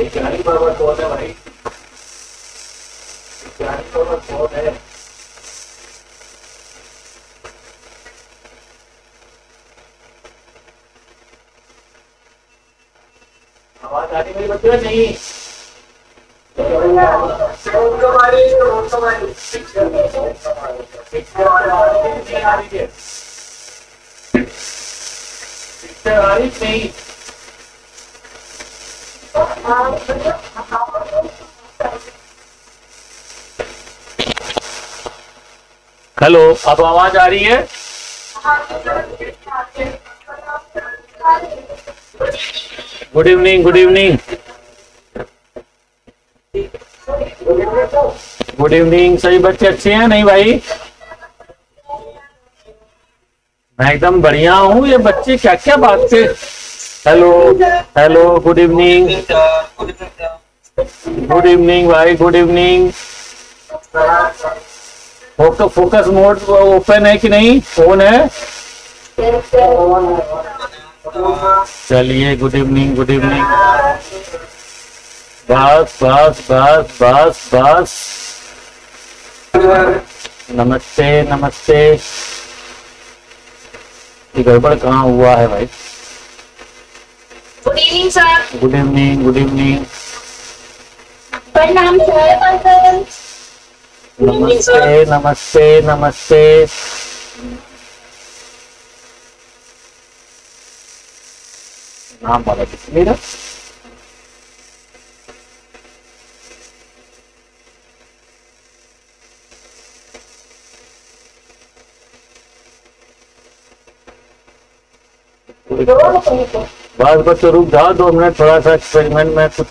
ज्ञानी बाबा कौन है भाई? ज्ञानी बाबा कौन है? आवाज आ रही मेरी बच्चों? नहीं नहीं। हेलो, अब आवाज आ रही है? Good evening, good evening, good evening. सभी बच्चे अच्छे हैं? नहीं भाई, मैं एकदम बढ़िया हूँ। ये बच्चे क्या क्या बात से। Hello hello, good evening, good evening भाई, good evening. Focus mode open है कि नहीं? फोन है? चलिए, गुड इवनिंग, गुड इवनिंग। बस बस बस बस बस। नमस्ते नमस्ते। ये गड़बड़ कहाँ हुआ है भाई? Good evening sir. Good evening, good evening. प्रणाम सर। नमस्ते नमस्ते नमस्ते। नाम वाला मेरा बस बच्चों रुक जाओ 2 मिनट, थोड़ा सा एक्सपेरिमेंट में कुछ।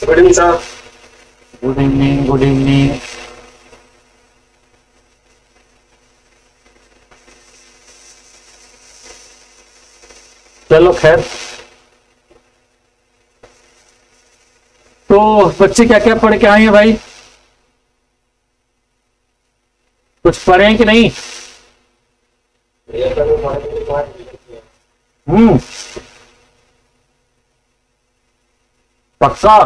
Good evening sir. Good evening, good evening. चलो खैर, तो बच्चे क्या क्या पढ़ के आए हैं भाई? कुछ पढ़े हैं कि नहीं? पक्का?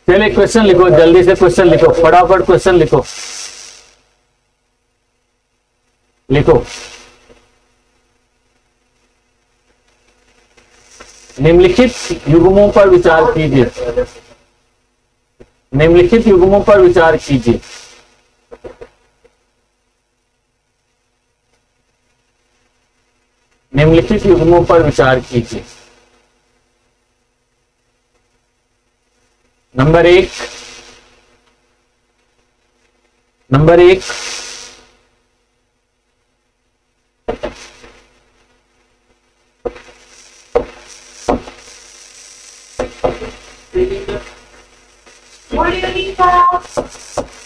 चलिए क्वेश्चन लिखो, जल्दी से क्वेश्चन लिखो, फटाफट क्वेश्चन लिखो, लिखो। निम्नलिखित युग्मों पर विचार कीजिए। निम्नलिखित युग्मों पर विचार कीजिए। निम्नलिखित युग्मों पर विचार कीजिए। नंबर 1, नंबर 1,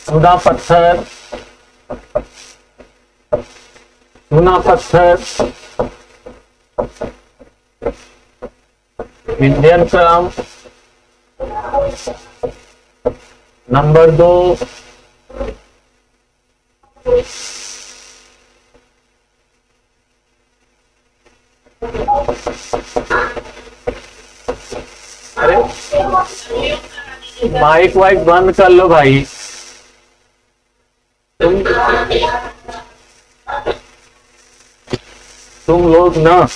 चूना पत्थर, चूना पत्थर, इंडियन क्रम नंबर 2, अरे माइक वाइक बंद कर लो भाई। तुम लोग ना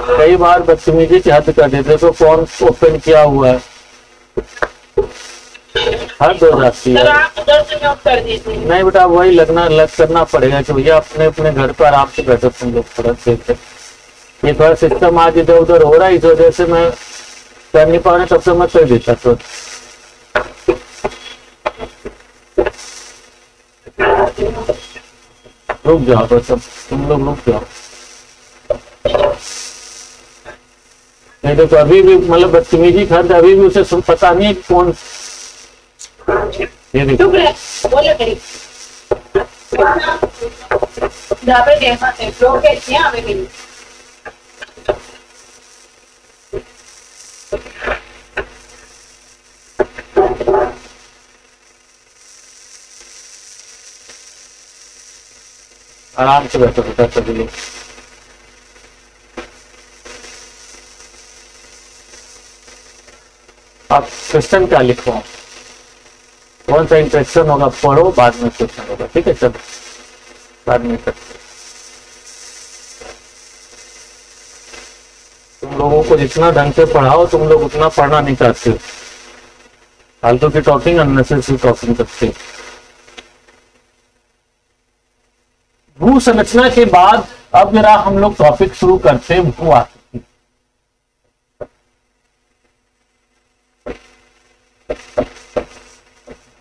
कई बार बदतमीजी की हद कर देते, तो फोन ओपन किया हुआ है, हद हो जाती है। आप उधर से म्यूट कर दीजिए। नहीं बेटा, वही लग करना पड़ेगा कि भैया अपने अपने घर पर आराम से बैठो तुम लोग, थोड़ा देखते। ये थोड़ा सिस्टम आज इधर उधर हो रहा है, इस वजह से मैं कर नहीं पा रहा, तब से मैं कर देता। तो रुक जाओ बस, अब तुम लोग रुक जाओ। नहीं देखो, अभी भी मतलब बदतमीजी खर्च, अभी भी उसे पता नहीं है कि कौन। ये देखो, चुप रहे, बोलो करी। जहाँ पे देखा थे लोग कहते हैं हमें भी। आराम से बैठो बेटा सभी लोग। आप क्वेश्चन क्या लिखो, कौन सा इंट्रेक्शन होगा पढ़ो, बाद में क्वेश्चन होगा, ठीक है? चलो बाद में करते। तुम लोगों को जितना ढंग से पढ़ाओ, तुम लोग उतना पढ़ना नहीं चाहते, फालतू की टॉकिंग, अननेसेसरी टॉकिंग करते। भू संरचना के बाद अब जरा हम लोग टॉपिक शुरू करते हैं भू आकृति।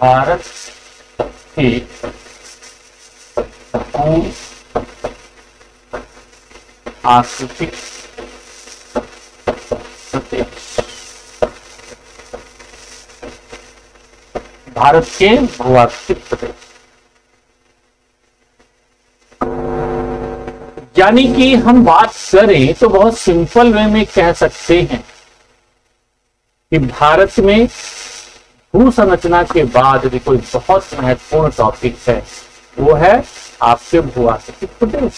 भारत की भू आकृतिक प्रदेश, भारत के भू आकृतिक प्रदेश, यानी कि हम बात करें तो बहुत सिंपल वे में कह सकते हैं कि भारत में भू संरचना के बाद भी कोई बहुत महत्वपूर्ण टॉपिक है, वो है आपके भू आकृतिक प्रदेश।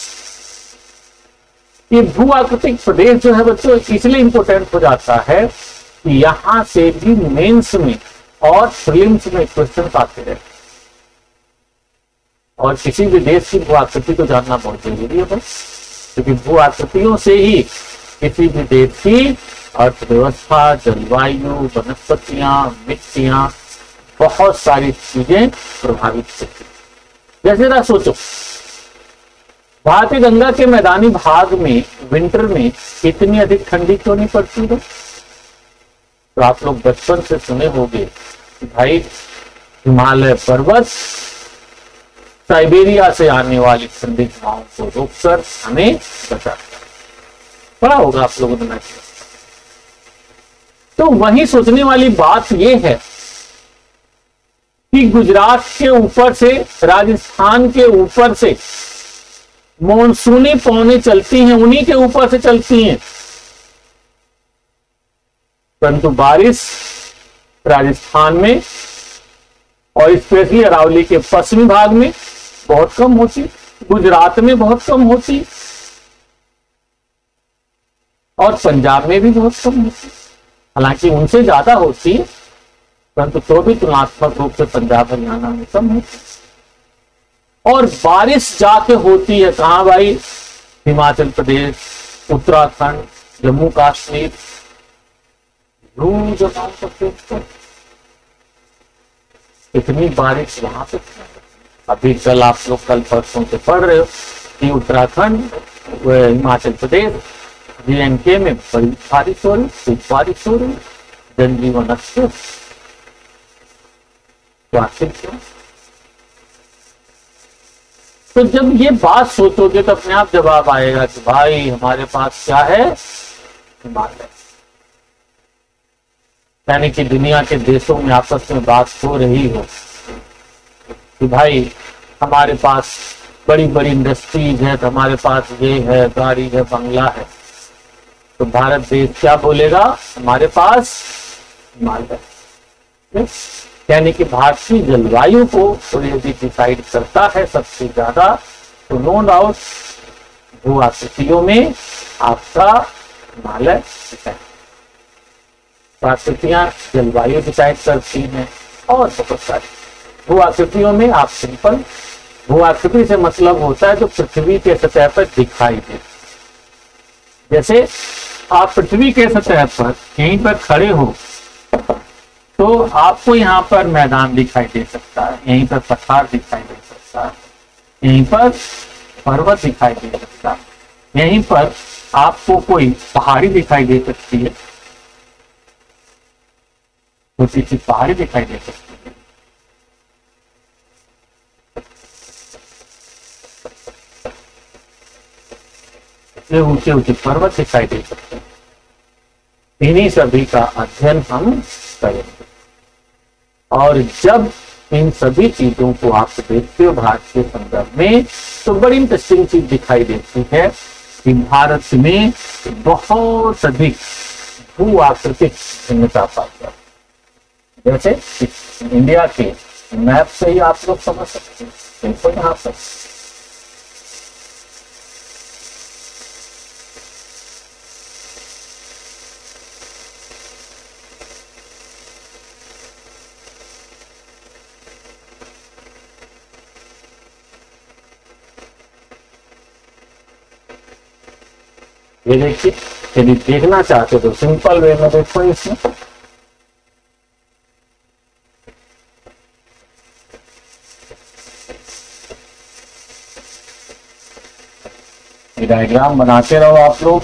ये भू आकृतिक प्रदेश जो है बच्चों इसलिए इंपॉर्टेंट हो जाता है कि यहां से भी मेंस में और प्रीलिम्स में क्वेश्चन आते हैं, और किसी भी देश की भू आकृति को जानना बहुत जरूरी है बस, क्योंकि भू आकृतियों से ही किसी भी देश की अर्थव्यवस्था, जलवायु, वनस्पतियां, मिट्टियां, बहुत सारी चीजें प्रभावित होती हैं। जैसे ना सोचो, भारतीय गंगा के मैदानी भाग में विंटर में इतनी अधिक ठंडी क्यों नहीं पड़ती है? तो आप लोग बचपन से सुने होंगे कि भाई हिमालय पर्वत साइबेरिया से आने वाली ठंडी हवाओं को रोककर हमें बचाता है। पढ़ा होगा आप लोगों ने। तो वही सोचने वाली बात यह है कि गुजरात के ऊपर से, राजस्थान के ऊपर से मॉनसूनी पवनें चलती हैं, उन्हीं के ऊपर से चलती हैं, परंतु बारिश राजस्थान में और स्पेशली अरावली के पश्चिमी भाग में बहुत कम होती, गुजरात में बहुत कम होती, और पंजाब में भी बहुत कम होती। हालांकि उनसे ज्यादा होती, परंतु तो भी तुलनात्मक रूप से पंजाब हरियाणा में कम होती। और बारिश जाके होती है कहां भाई? हिमाचल प्रदेश, उत्तराखंड, जम्मू कश्मीर, इतनी बारिश वहां पे। अभी कल आप लोग कल परसों से पढ़ रहे हो कि उत्तराखंड, हिमाचल प्रदेश, JNK में बड़ी बारिश हो रही, खूब बारिश हो रही, जनजीवन अस्त। तो जब ये बात सोचोगे तो अपने आप जवाब आएगा कि भाई हमारे पास क्या है? हिमालय। यानी कि दुनिया के देशों में आपस में बात हो रही हो कि भाई हमारे पास बड़ी बड़ी इंडस्ट्रीज है, तो हमारे पास ये है, गाड़ी है, बंगला है, तो भारत देश क्या बोलेगा, हमारे पास हिमालय। यानी कि भारतीय जलवायु को तो यदि डिसाइड करता है सबसे ज्यादा, तो नो डाउट भू आकृतियों में आपका हिमालय डिसाइड। आकृतियां जलवायु डिसाइड करती हैं और बहुत सारी। भू आकृतियों में आप सिंपल, भू आकृति से मतलब होता है जो पृथ्वी के सतह पर दिखाई दे। जैसे आप पृथ्वी के सतह पर यहीं पर खड़े हो तो आपको यहाँ पर मैदान दिखाई दे सकता है, यहीं पर पठार दिखाई दे सकता है, यहीं पर पर्वत दिखाई दे सकता है, यहीं पर आपको कोई पहाड़ी दिखाई दे सकती है, छोटी सी पहाड़ी दिखाई दे सकती है। ये ऊंचे ऊंचे पर्वत दिखाई दे सकते हैं। इन्हीं सभी का अध्ययन हम करेंगे और जब इन सभी चीजों को आप देखते हो भारत के संदर्भ में, तो बड़ी इंटरेस्टिंग चीज दिखाई देती है कि भारत में बहुत अधिक भू आकृतिक भिन्नता पाई जाती है। जैसे इंडिया के मैप से ही आप लोग समझ सकते हैं। देखो यहाँ पर ये देखिए, यदि देखना चाहते तो सिंपल वे में देखो इसमें। ये डायग्राम बनाते रहो आप लोग।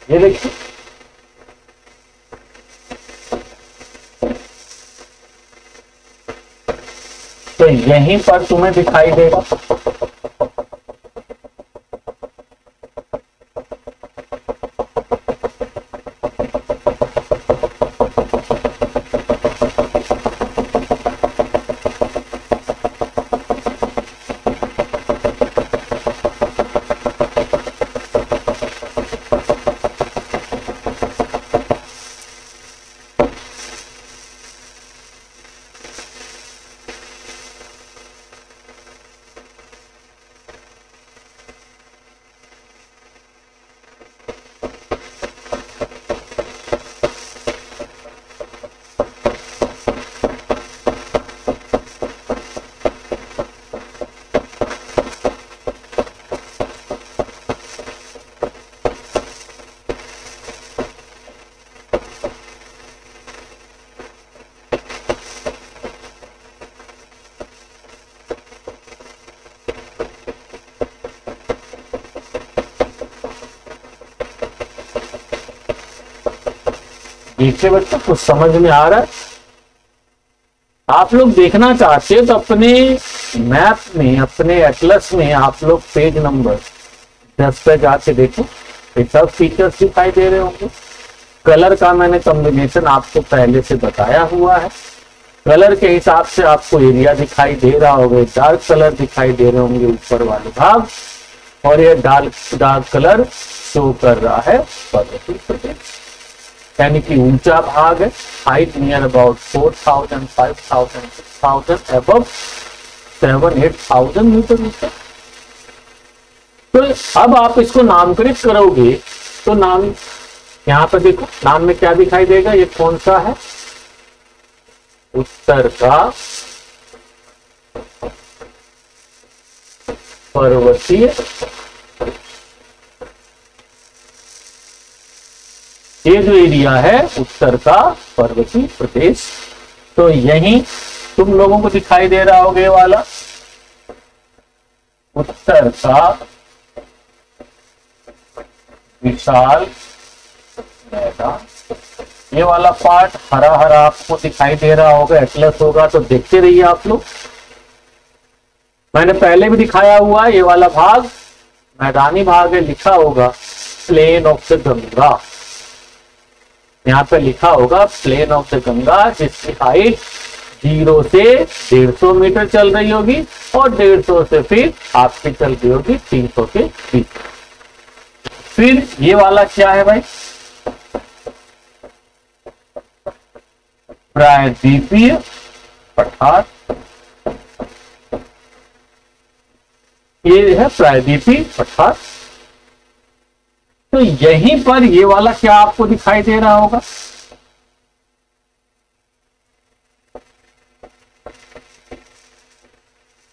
ये देखिए, तो यहीं पर तुम्हें दिखाई देगा देखिए बच्चों, कुछ समझ में आ रहा है? आप लोग देखना चाहते हो तो अपने मैप में, अपने एटलस में आप लोग पेज नंबर 10 पे जाके देखो, ये सब फीचर्स दिखाई दे रहे होंगे। कलर का मैंने कॉम्बिनेशन आपको पहले से बताया हुआ है। कलर के हिसाब से आपको एरिया दिखाई दे रहा होगा, डार्क कलर दिखाई दे रहे होंगे ऊपर वाले भाग, और ये डार्क कलर शो कर रहा है पर्वतीय प्रदेश, यानी कि ऊंचा भाग है, height near about 4000, 5000, 6000, above 7-8,000 metre ऊपर। तो अब आप इसको नामकरण करोगे तो नाम यहां पर देखो, नाम में क्या दिखाई देगा, ये कौन सा है, उत्तर का पर्वतीय, ये जो एरिया है उत्तर का पर्वतीय प्रदेश। तो यही तुम लोगों को दिखाई दे रहा होगा ये वाला उत्तर का विशाल मैदान। ये वाला पार्ट हरा हरा आपको दिखाई दे रहा होगा, एटलस होगा, तो देखते रहिए आप लोग। मैंने पहले भी दिखाया हुआ है, ये वाला भाग मैदानी भाग है, लिखा होगा प्लेन ऑफ द गंगा। यहाँ पे लिखा होगा प्लेन ऑफ द गंगा, जिसकी हाइट 0 से 150 मीटर चल रही होगी और 150 से फिर आपकी चल रही होगी 300 के बीच। फिर ये वाला क्या है भाई, प्रायद्वीपीय पठार। ये है प्रायद्वीपीय पठार। तो यहीं पर ये वाला क्या आपको दिखाई दे रहा होगा,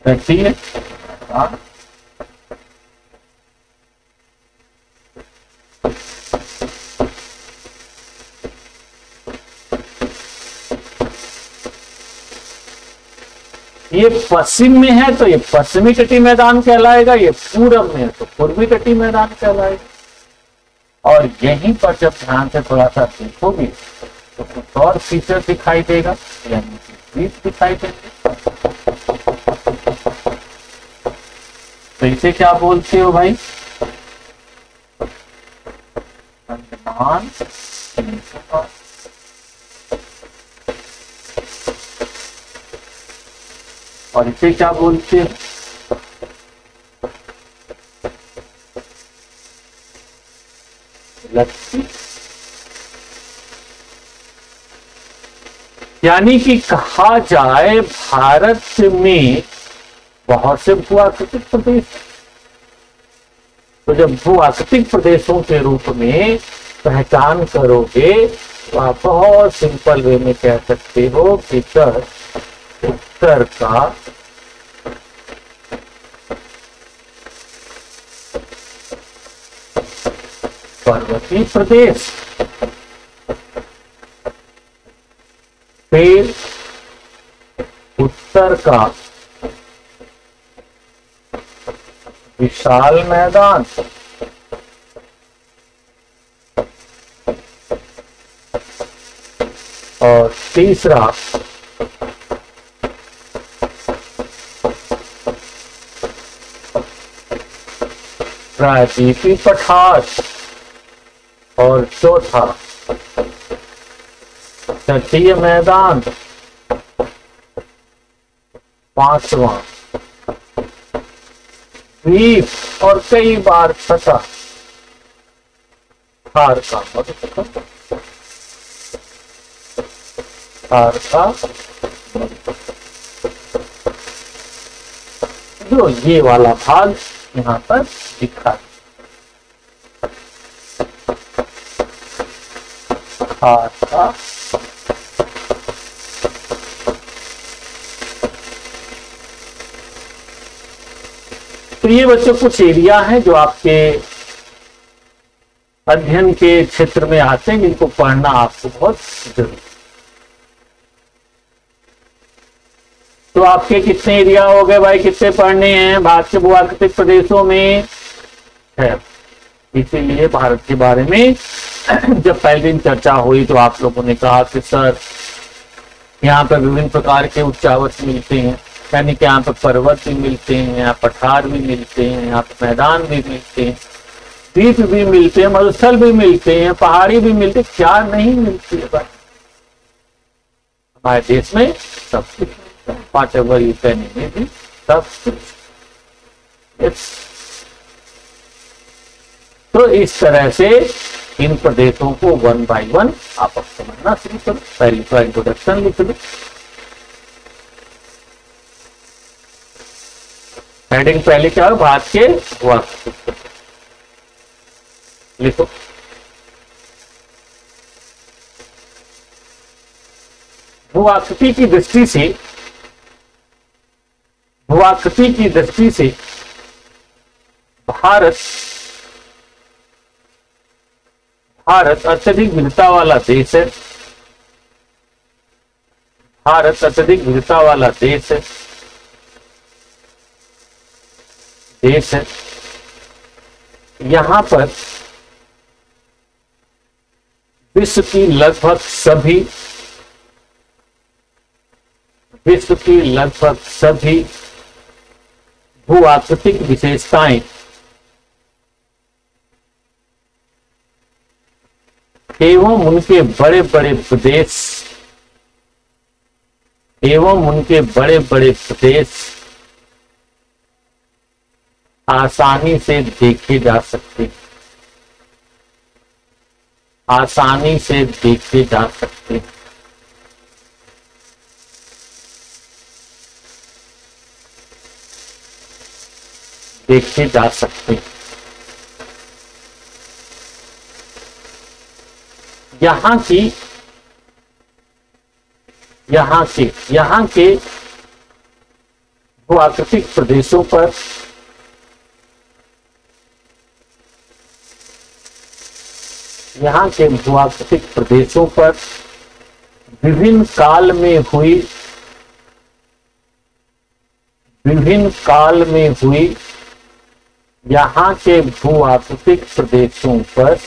ठीक है। ये पश्चिम में है तो ये पश्चिमी तटीय मैदान कहलाएगा, ये पूरब में है तो पूर्वी तटीय मैदान कहलाएगा। और यहीं पर जब ध्यान से थोड़ा सा देखोगे तो कुछ और फीचर दिखाई देगा, यानी कि द्वीप दिखाई देंगे। तो इसे क्या बोलते हो भाई, अंडमान निकोबार। और इसे क्या बोलते हैं, लक्षद्वीप। यानी कि कहा जाए भारत में बहुत से भू-आकृतिक प्रदेश, तो जब भू-आकृतिक प्रदेशों के रूप में पहचान करोगे तो आप बहुत सिंपल वे में कह सकते हो कि उत्तर का पर्वतीय प्रदेश, फिर उत्तर का विशाल मैदान, और तीसरा प्रायद्वीपीय पठार, और चौथा तटीय मैदान, पांचवा द्वीप, और कई बार छठा थार का मरुस्थल। थार का जो ये वाला भाग यहाँ पर दिखा है, थार का तो ये बच्चों कुछ एरिया हैं जो आपके अध्ययन के क्षेत्र में आते हैं, जिनको पढ़ना आपको बहुत जरूरी। तो आपके कितने एरिया हो गए भाई, कितने पढ़ने हैं भारत के भू-आकृतिक प्रदेशों में है। इसीलिए भारत के बारे में जब पहले दिन चर्चा हुई तो आप लोगों ने कहा कि सर यहाँ पर विभिन्न प्रकार के उच्चावच मिलते हैं, यानी कि यहाँ पर पर्वत भी मिलते हैं, यहाँ पठार भी मिलते हैं, यहाँ पर मैदान भी मिलते हैं, द्वीप भी मिलते हैं, मरुस्थल भी मिलते हैं, पहाड़ी भी मिलते, क्या नहीं मिलती है भाई हमारे देश में सब कुछ। whatever you can imagine, सब कुछ। तो इस तरह से इन प्रदेशों को 1 by 1 आप अब समझना शुरू करो। पहले तो इंट्रोडक्शन लिख लो, हेडिंग पहले क्या है, भारत के भू-आकृतिक प्रदेश लिखो। भू-आकृति की दृष्टि से, भू-आकृति की दृष्टि से भारत अत्यधिक विविधता वाला देश है। भारत अत्यधिक विविधता वाला देश है। यहां पर विश्व की लगभग सभी भू-आकृतिक विशेषताएं एवं उनके बड़े बड़े प्रदेश आसानी से देखे जा सकते हैं। यहाँ के भू-आकृतिक प्रदेशों पर विभिन्न काल में हुई यहाँ के भू-आकृतिक प्रदेशों पर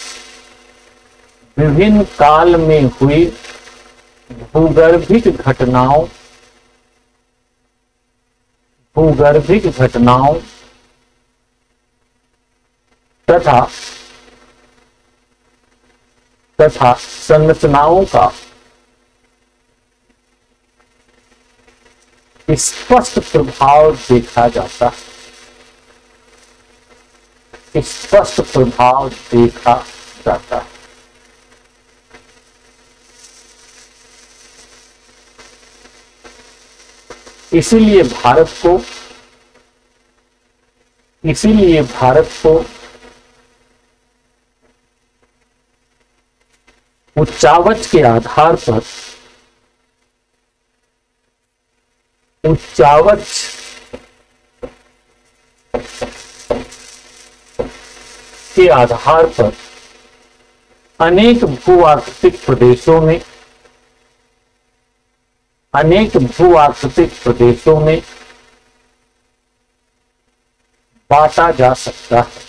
विभिन्न काल में हुई भूगर्भिक घटनाओं तथा संरचनाओं का स्पष्ट प्रभाव देखा जाता है। इसीलिए भारत को उच्चावच के आधार पर अनेक भू-आकृतिक प्रदेशों में बांटा जा सकता है।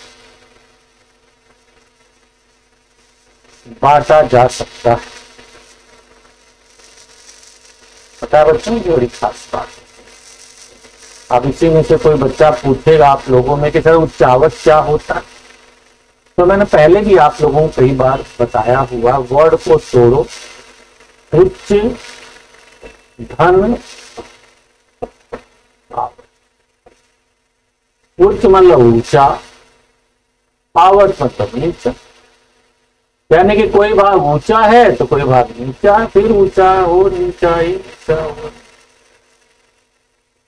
पता है बच्चों, ये बड़ी खास बात है। अब इसी में से कोई बच्चा पूछेगा आप लोगों में कि सर उच्चावच क्या होता है, तो मैंने पहले भी आप लोगों को कई बार बताया हुआ, वर्ड को तोड़ो, उच्च धन उच्च मतलब ऊंचा, आवत मतलब नीचा, यानी कि कोई भाग ऊंचा है तो कोई भाग नीचा है, फिर ऊंचा हो नीचा ही नीचा हो।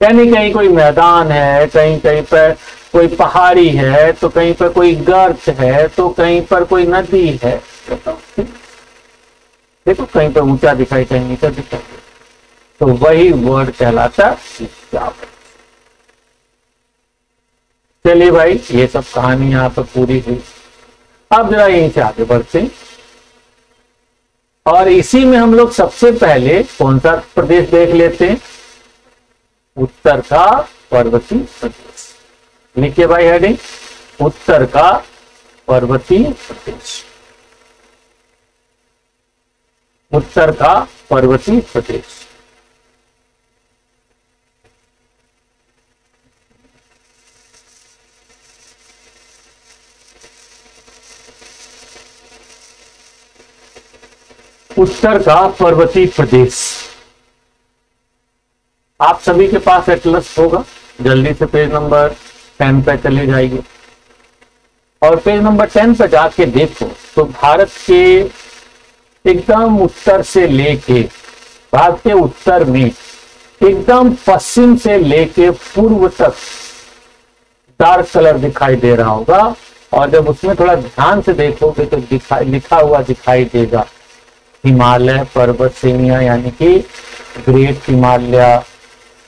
यानी कहीं कोई मैदान है, कहीं पर कोई पहाड़ी है, तो कहीं पर कोई गर्त है, तो कहीं पर कोई नदी है। देखो कहीं पर ऊंचा दिखाई, कहीं नीचा दिखाई, तो वही वर्ड कहलाता है। चलिए भाई, ये सब कहानी यहाँ पर पूरी हुई। अब जरा यहीं से आगे बढ़ते हैं, और इसी में हम लोग सबसे पहले कौन सा प्रदेश देख लेते हैं? उत्तर का पर्वतीय प्रदेश। लिखिए भाई हेडिंग, उत्तर का पर्वतीय प्रदेश। उत्तर का पर्वतीय प्रदेश। उत्तर का पर्वतीय प्रदेश। आप सभी के पास एटलस होगा, जल्दी से पेज नंबर 10 पे चले जाइए, और पेज नंबर 10 पे जाके देखो तो भारत के एकदम उत्तर से लेके, भारत के उत्तर में एकदम पश्चिम से लेके पूर्व तक डार्क कलर दिखाई दे रहा होगा, और जब उसमें थोड़ा ध्यान से देखोगे तो लिखा हुआ दिखाई देगा हिमालय पर्वत श्रेणियां, यानी कि ग्रेट हिमालय,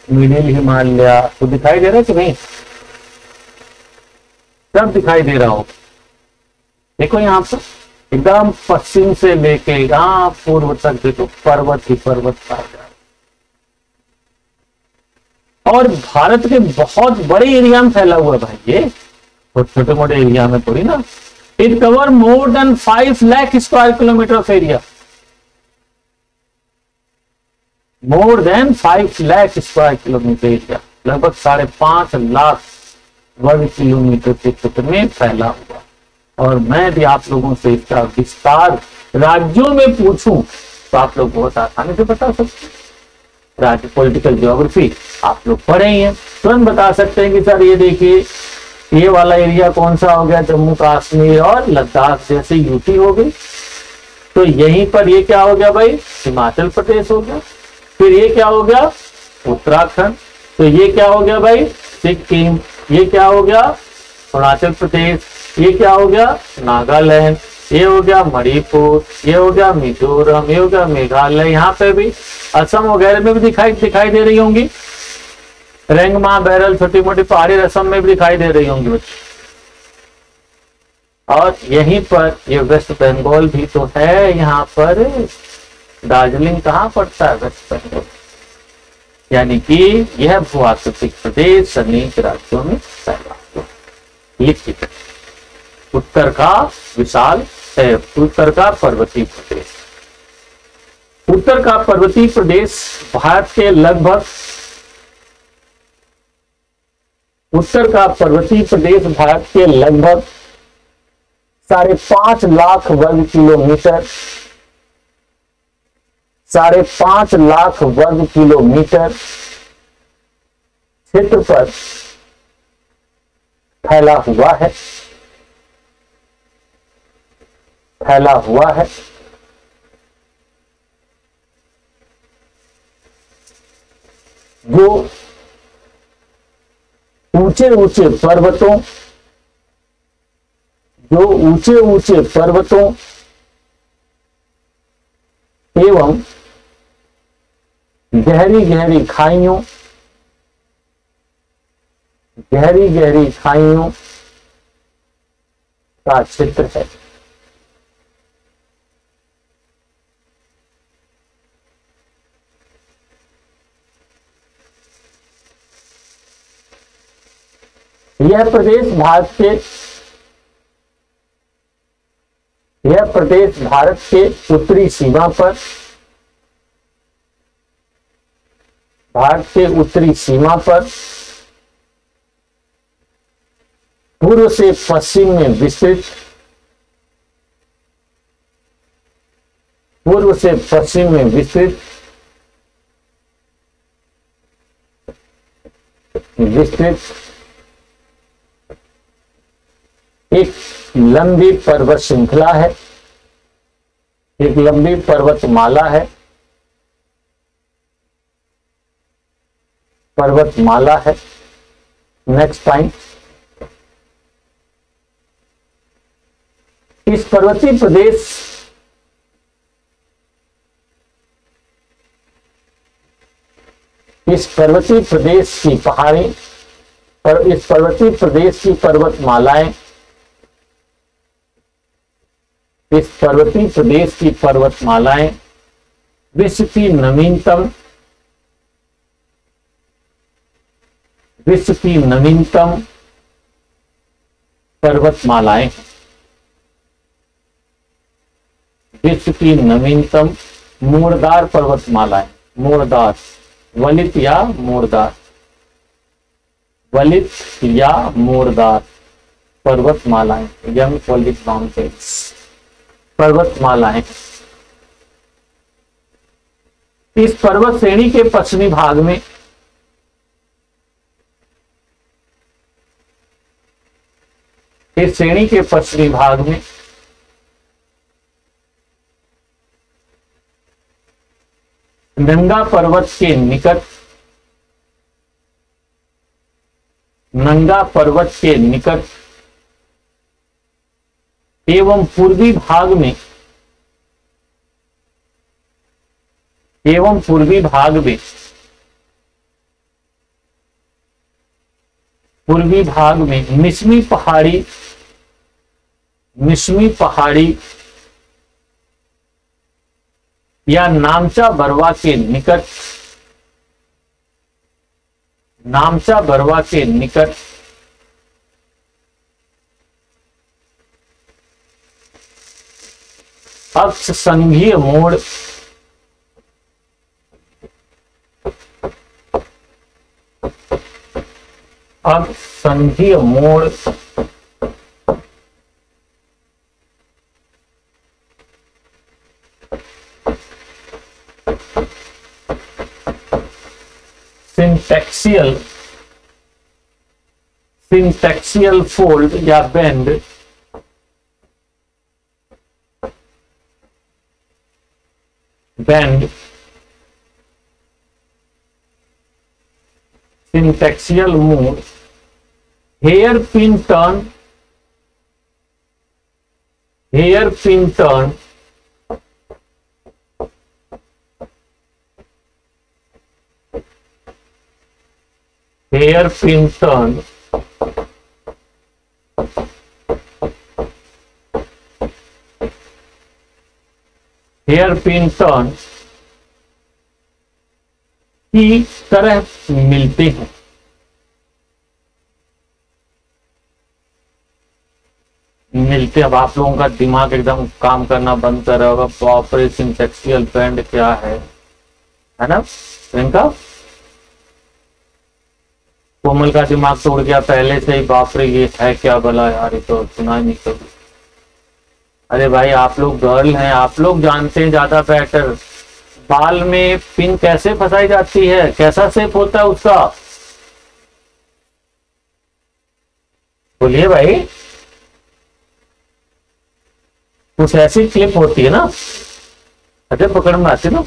मिडिल हिमालय, तो दिखाई दे रहा है कि नहीं? सब दिखाई दे रहा हो। देखो यहाँ पर एकदम पश्चिम से लेके यहाँ पूर्व तक देखो पर्वत ही पर्वत पाया जा रहा, और भारत के बहुत बड़े एरिया में फैला हुआ है भाई, ये छोटे मोटे एरिया में थोड़ी ना, it cover more than 5 lakh square kilometre of area, more than 5 lakh square kilometre area, लगभग 5.5 लाख वर्ग किलोमीटर के क्षेत्र में फैला हुआ। और मैं भी आप लोगों से इसका विस्तार राज्यों में पूछूं तो आप लोग बहुत आसानी से बता सकते हैं। राज्य पॉलिटिकल ज्योग्राफी आप लोग पढ़े ही हैं, तुरंत बता सकते हैं कि सर ये देखिए ये वाला एरिया कौन सा हो गया, जम्मू कश्मीर और लद्दाख जैसे यूपी हो गई, तो यहीं पर ये क्या हो गया भाई, हिमाचल प्रदेश हो गया। फिर ये क्या हो गया, उत्तराखंड। तो ये क्या हो गया भाई, सिक्किम। ये क्या हो गया, अरुणाचल प्रदेश। ये क्या हो गया, नागालैंड। ये हो गया मणिपुर। ये हो गया मिजोरम। ये हो गया मेघालय। यहाँ पे भी असम वगैरह में भी दिखाई दे रही होंगी, रेंगमा, बैरल, छोटी मोटी पहाड़ी असम में भी दिखाई दे रही होंगी बच्चे। और यहीं पर ये वेस्ट बंगाल भी तो है, यहाँ पर दार्जिलिंग कहाँ पड़ता है, वेस्ट बंगाल। यानी कि यह भूआकृतिक प्रदेश अनेक राज्यों में फैला हुआ। लिखिए, उत्तर का विशाल है, उत्तर का पर्वतीय प्रदेश। उत्तर का पर्वतीय प्रदेश भारत के लगभग, उत्तर का पर्वतीय प्रदेश भारत के लगभग 5.5 लाख वर्ग किलोमीटर, 5.5 लाख वर्ग किलोमीटर क्षेत्र पर फैला हुआ है, फैला हुआ है। जो ऊंचे ऊंचे पर्वतों, जो ऊंचे ऊंचे पर्वतों एवं गहरी गहरी खाइयों, गहरी गहरी खाइयों का क्षेत्र है। यह प्रदेश भारत के, यह प्रदेश भारत के उत्तरी सीमा पर, भारत के उत्तरी सीमा पर पूर्व से पश्चिम में विस्तृत, पूर्व से पश्चिम में विस्तृत, एक लंबी पर्वत श्रृंखला है, एक लंबी पर्वतमाला है, पर्वतमाला है। नेक्स्ट टाइम, इस पर्वतीय प्रदेश, इस पर्वतीय प्रदेश की पहाड़ी और इस पर्वतीय प्रदेश की पर्वतमालाएं, इस पर्वतीय प्रदेश की पर्वतमालाएं विश्व की नवीनतम, विश्व की नवीनतम पर्वतमालाएं हैं, विश्व की नवीनतम मूड़दार पर्वतमालाएं, मूड़दार, वलित या मूड़दार, वलित या मूड़दार पर्वतमालाएं, यंग वलित माउंटेन्स पर्वतमालाएं। इस पर्वत श्रेणी के पश्चिमी भाग में इस श्रेणी के पश्चिमी भाग में नंगा पर्वत के निकट, नंगा पर्वत के निकट एवं पूर्वी भाग में, एवं पूर्वी भाग में, पूर्वी भाग में मिश्मी पहाड़ी, मिश्मी पहाड़ी या नामचा बरवा के निकट, नामचा बरवा के निकट अक्ष संघीय मोड़ अक्ष संघीय मोड़ सिंटैक्सियल फोल्ड या bend syntaxial move hair pin turn hair pin turn की तरह मिलते हैं। अब आप लोगों का दिमाग एकदम काम करना बंद कर रहा होगा, बाप रे सिंटैक्सियल बैंड क्या है ना इनका। कोमल का दिमाग तोड़ गया पहले से ही, बाप रे ये है क्या भला यार, ये तो सुना ही नहीं कभी। अरे भाई आप लोग गर्ल हैं, आप लोग जानते हैं ज्यादा बेटर। बाल में पिन कैसे फंसाई जाती है, कैसा शेप होता है उसका, बोलिए भाई। कुछ ऐसी क्लिप होती है ना, अरे पकड़ में आती ना।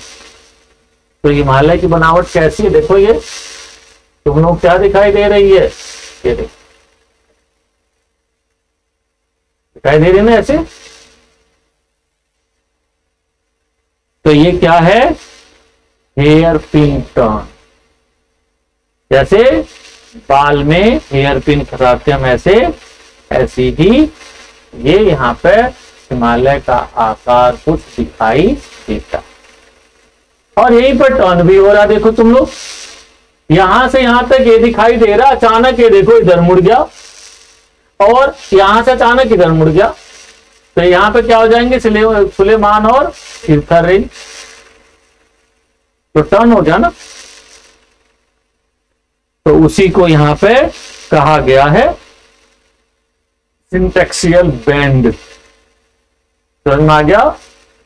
तो हिमालय की बनावट कैसी है देखो, ये तुम लोग क्या दिखाई दे रही है, ये देखो दिखाई दे रही है ना ऐसे। तो ये क्या है, हेयर पिन टर्न। जैसे बाल में हेयर पिन फंसाते हम ऐसे ही ये यहाँ पे हिमालय का आकार कुछ दिखाई देता, और यहीं पर टर्न भी हो रहा। देखो तुम लोग यहां से यहां तक ये दिखाई दे रहा, अचानक ये देखो इधर मुड़ गया, और यहां से अचानक इधर मुड़ गया। तो यहां पे क्या हो जाएंगे, सुलेमान और इरथर रेंज, तो टर्न हो गया ना। तो उसी को यहां पे कहा गया है सिंटैक्सियल बेंड। समझ में आ गया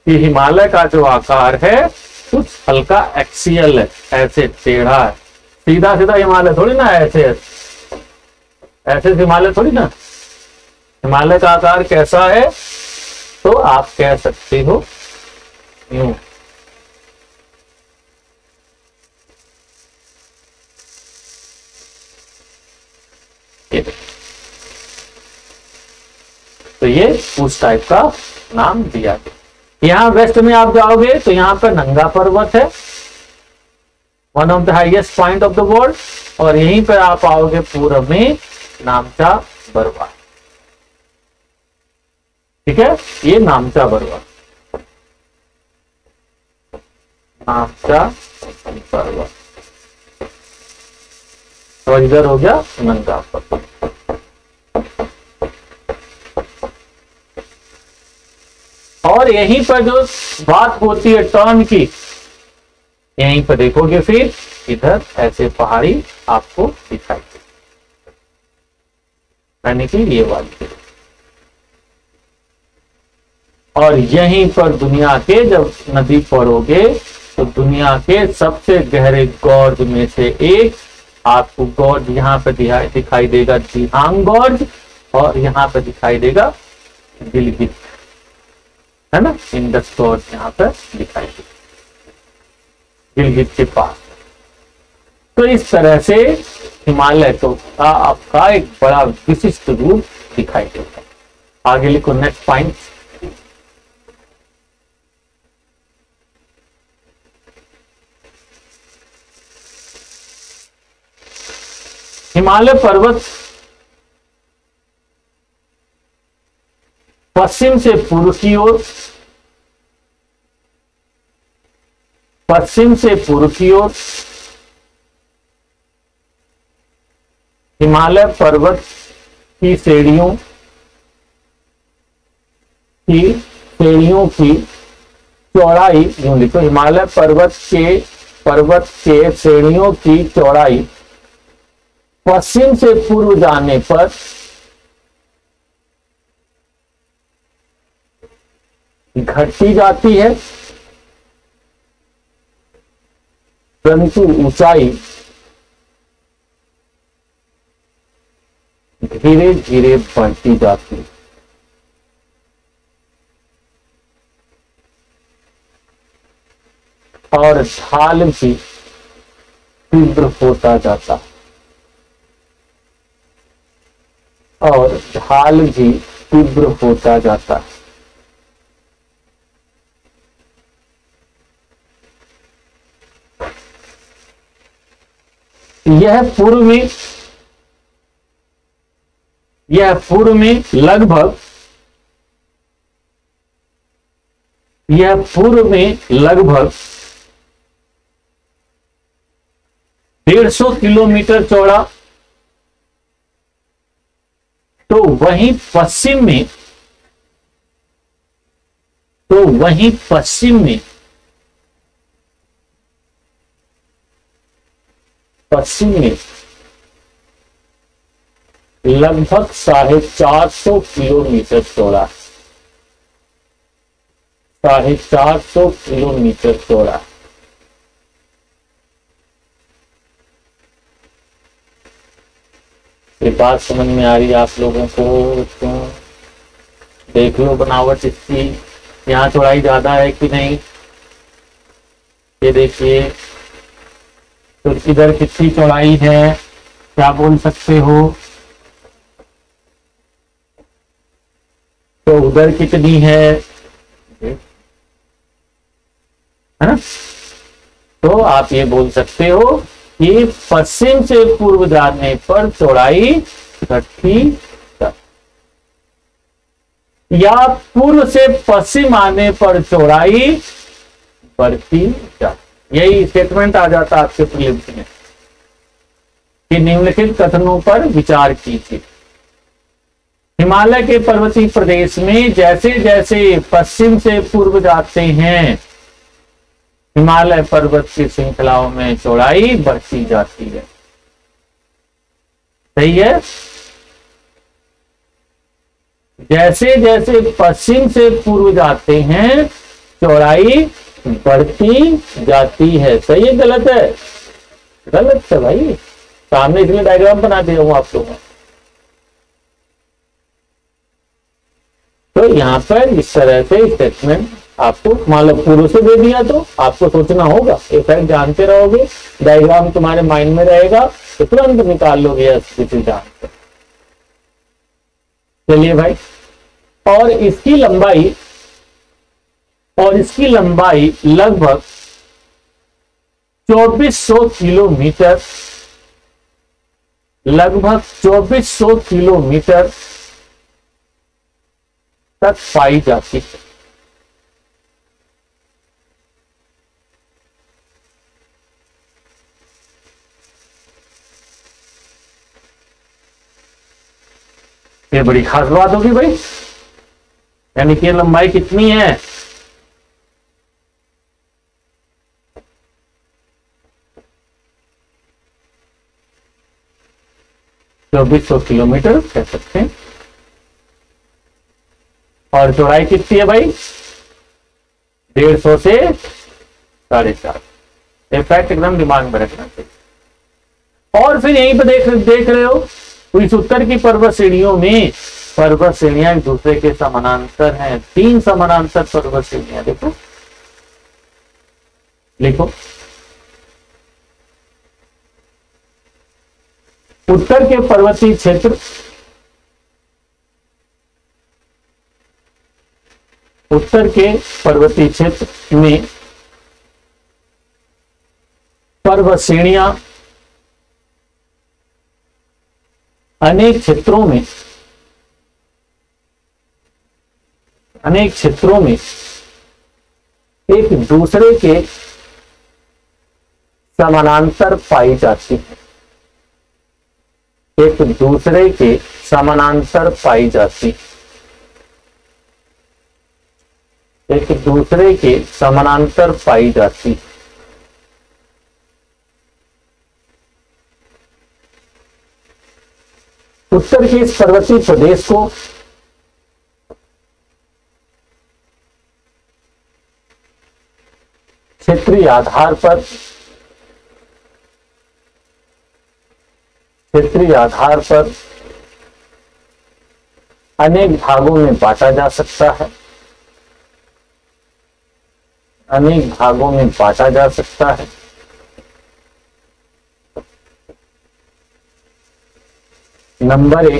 कि हिमालय का जो आकार है कुछ हल्का एक्सियल है, ऐसे टेढ़ा है। सीधा सीधा हिमालय थोड़ी ना, ऐसे हिमालय थोड़ी ना। हिमालय का आकार कैसा है, तो आप कह सकते हो यूं। तो ये उस टाइप का नाम दिया गया। यहां वेस्ट में आप जाओगे तो यहां पर नंगा पर्वत है, one of the highest point of the world, और यहीं पर आप आओगे पूर्व में नामचा बरवा। ठीक है, ये नामचा बरवा, नामचा बरवा, और इधर हो गया नंगा पर्वत। और यहीं पर जो बात होती है टर्न की, यहीं पर देखोगे फिर इधर ऐसे पहाड़ी आपको दिखाई दे, यानी कि ये वाली। और यहीं पर दुनिया के जब नदी पड़ोगे तो दुनिया के सबसे गहरे गॉर्ज में से एक आपको गॉर्ज यहां पर दिखाई देगा, दिहांग गॉर्ज, और यहां पर दिखाई देगा गिलगित, है ना, इंडस गॉर्ज यहां पर दिखाई देगा गिलगित के पास। तो इस तरह से हिमालय को आपका एक बड़ा विशिष्ट रूप दिखाई देता है। आगे लिखो नेक्स्ट पॉइंट। हिमालय पर्वत पश्चिम से पूर्व की ओर, हिमालय पर्वत की श्रेणियों की श्रेणियों की चौड़ाई, यूं लिखो, हिमालय पर्वत के श्रेणियों की चौड़ाई पश्चिम से पूर्व जाने पर घटती जाती है, परंतु ऊंचाई धीरे धीरे बढ़ती जाती है। और ढाल भी तीव्र होता जाता है, और ढाल भी तीव्र होता जाता है। यह पूर्व में लगभग 150 किलोमीटर चौड़ा, तो वहीं पश्चिम में लगभग 450 किलोमीटर चौड़ा, 450 किलोमीटर चौड़ा। ये बात समझ में आ रही है आप लोगों को? तो देख लो बनावट इसकी, यहाँ चौड़ाई ज्यादा है कि नहीं, ये देखिए। तो इधर कितनी चौड़ाई है, क्या बोल सकते हो? तो उधर कितनी है ना? तो आप ये बोल सकते हो कि पश्चिम से पूर्व जाने पर चौड़ाई घटती, या पूर्व से पश्चिम आने पर चौड़ाई बढ़ती जाती। यही स्टेटमेंट आ जाता आपके प्रीलिम्स में कि निम्नलिखित कथनों पर विचार कीजिए। हिमालय के पर्वतीय प्रदेश में जैसे जैसे पश्चिम से पूर्व जाते हैं, हिमालय पर्वत की श्रृंखलाओं में चौड़ाई बढ़ती जाती है। सही है? जैसे जैसे पश्चिम से पूर्व जाते हैं चौड़ाई बढ़ती जाती है। सही है गलत है? गलत है भाई, सामने इसलिए डायग्राम बना दिया हूं आप लोगों। तो यहां पर इस तरह से स्टेटमेंट आपको मान लो पूर्व से दे दिया, तो आपको सोचना होगा, इफेक्ट जानते रहोगे, डायग्राम तुम्हारे माइंड में रहेगा तो तुरंत निकाल लोगे स्थिति जानते। चलिए भाई, और इसकी लंबाई लगभग 2400 किलोमीटर, लगभग 2400 किलोमीटर तक पाई जाती है। ये बड़ी खास बात होगी भाई, यानी कि लंबाई कितनी है? तो 2400 किलोमीटर कह सकते हैं। और चौड़ाई कितनी है भाई? 150 से 4.5। ये फैक्ट एकदम दिमाग में रखना चाहिए। और फिर यहीं पर देख रहे हो, तो इस उत्तर की पर्वत श्रेणियों में पर्वत श्रेणियां एक दूसरे के समानांतर हैं। 3 समानांतर पर्वत श्रेणियां देखो, लिखो। उत्तर के पर्वतीय क्षेत्र, उत्तर के पर्वतीय क्षेत्र में पर्वत श्रेणियां अनेक क्षेत्रों में एक दूसरे के समानांतर पाई जाती है, एक दूसरे के समानांतर पाई जाती है। एक दूसरे के समानांतर पाई जाती है। उत्तर के इस पर्वतीय प्रदेश को क्षेत्रीय आधार पर अनेक भागों में बांटा जा सकता है। अनेक भागों में बांटा जा सकता है। नंबर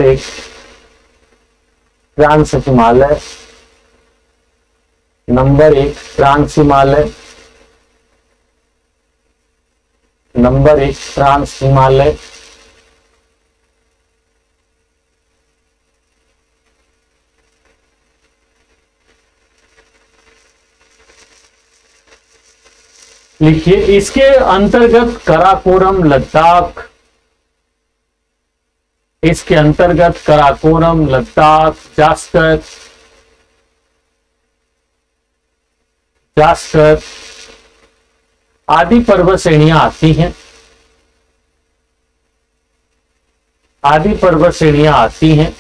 एक ट्रांस हिमालय। नंबर एक ट्रांस हिमालय। नंबर एक ट्रांस हिमालय। लिखिए, इसके अंतर्गत काराकोरम लद्दाख, इसके अंतर्गत काराकोरम लद्दाख, जास्कर आदि पर्वत श्रेणियां आती हैं। आदि पर्वत श्रेणियां आती हैं।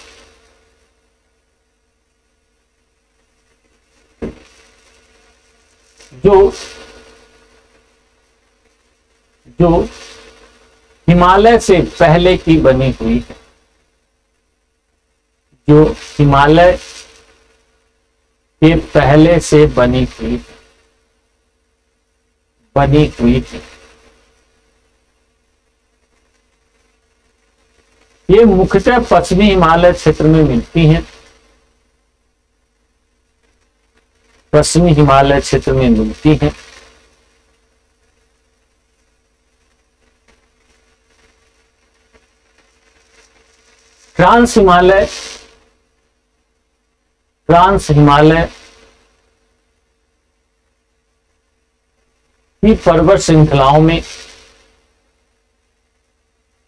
जो हिमालय से पहले की बनी हुई है। जो हिमालय के पहले से बनी हुई है। ये मुख्यतः पश्चिमी हिमालय क्षेत्र में मिलती हैं। पश्चिमी हिमालय क्षेत्र में मिलती हैं। ट्रांस हिमालय की पर्वत श्रृंखलाओं में,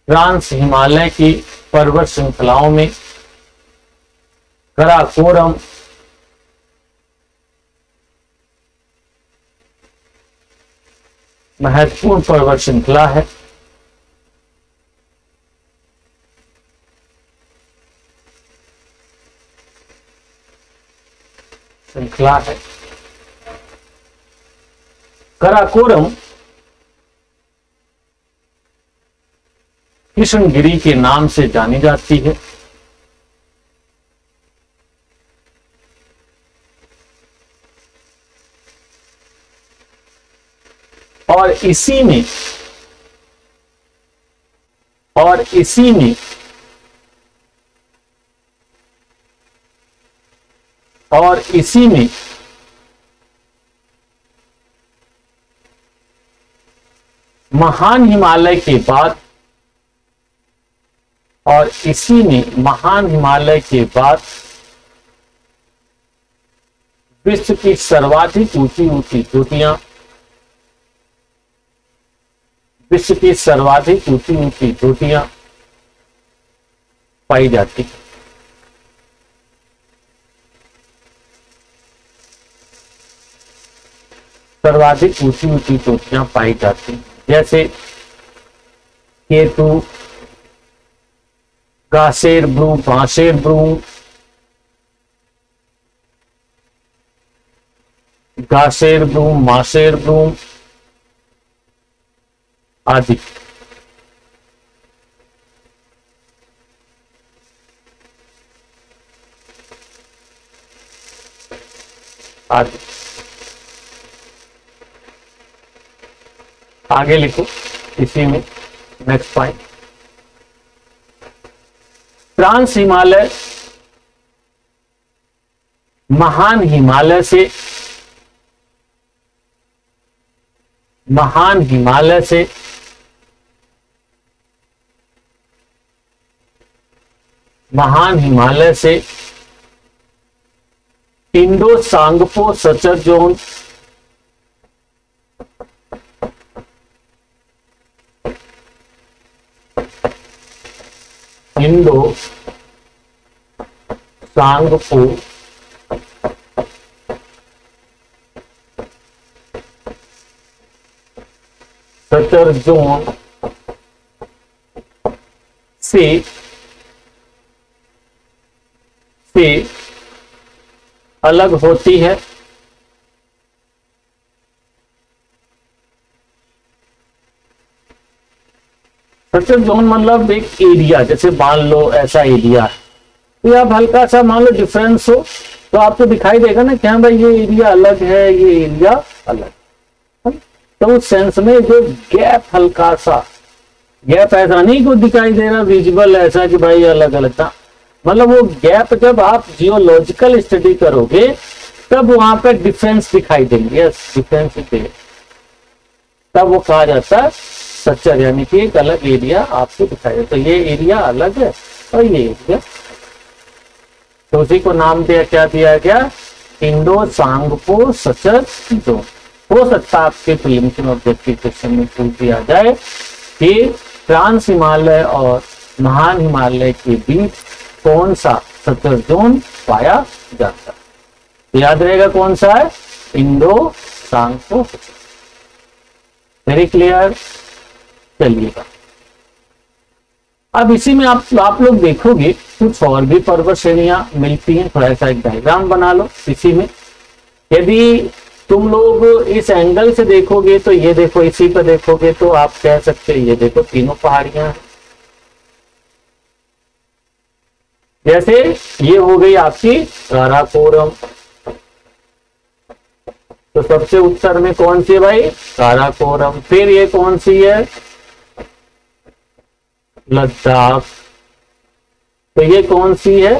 ट्रांस हिमालय की पर्वत श्रृंखलाओं में काराकोरम महत्वपूर्ण पर्वत श्रृंखला है। काराकोरम कृष्णगिरी के नाम से जानी जाती है। और इसी में महान हिमालय के बाद विश्व की सर्वाधिक ऊंची चोटियां पाई जाती हैं। सर्वाधिक ऊंची चोटियां पाई जाती हैं, जैसे केतु, गासेरब्रू, मासेरब्रू आदि। आगे लिखो इसी में नेक्स्ट पॉइंट। ट्रांस हिमालय महान हिमालय से Indo Tsangpo suture zone, Indo Tsangpo, suture zone से अलग होती है। सचर जोन मतलब एक एरिया, जैसे मान लो ऐसा एरिया है, तो आप हल्का सा मान लो डिफरेंस हो तो आपको दिखाई देगा ना कि हाँ भाई ये एरिया अलग है, ये एरिया अलग है। तो उस सेंस में जो गैप, हल्का सा गैप, ऐसा नहीं कुछ दिखाई दे रहा विजिबल ऐसा कि भाई अलग अलग था, मतलब वो गैप जब आप जियोलॉजिकल स्टडी करोगे तब वहां पे डिफरेंस दिखाई देंगे। यस, डिफरेंस दिखेगा, तब वो कहा जाता है सचर, यानी कि एक अलग एरिया आपको दिखाई देता। तो ये एरिया अलग है और ये एरिया, तो उसी को नाम दिया, क्या दिया गया, इंडो सांगपो सचर जोन। हो सकता है आपके प्रीलिम्स में ऑब्जेक्टिव क्वेश्चन में पूछ दिया जाए कि ट्रांस हिमालय और महान हिमालय के बीच कौन सा सचर जोन पाया जाता है। याद रहेगा कौन सा है, इंडो सांगपो। Very clear. चलिएगा, अब इसी में आप लोग देखोगे कुछ और भी पर्वत श्रेणियां मिलती हैं। थोड़ा सा एक डायग्राम बना लो इसी में। यदि तुम लोग इस एंगल से देखोगे तो ये देखो, इसी पर देखोगे तो आप कह सकते हैं ये देखो तीनों पहाड़ियां हैं। जैसे ये हो गई आपकी काराकोरम, तो सबसे उत्तर में कौन सी है भाई, काराकोरम। फिर ये कौन सी है, लद्दाख। तो ये कौन सी है,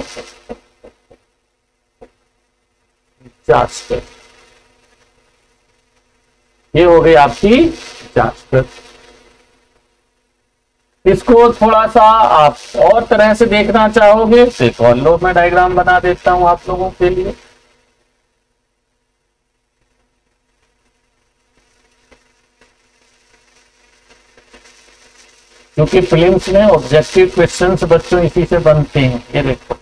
जास्कर। ये हो गई आपकी जास्कर। इसको थोड़ा सा आप और तरह से देखना चाहोगे तो एक और लो, मैं डायग्राम बना देता हूं आप लोगों के लिए। क्योंकि प्रीलिम्स में ऑब्जेक्टिव क्वेश्चंस बच्चों इसी से बनते हैं। ये देखो,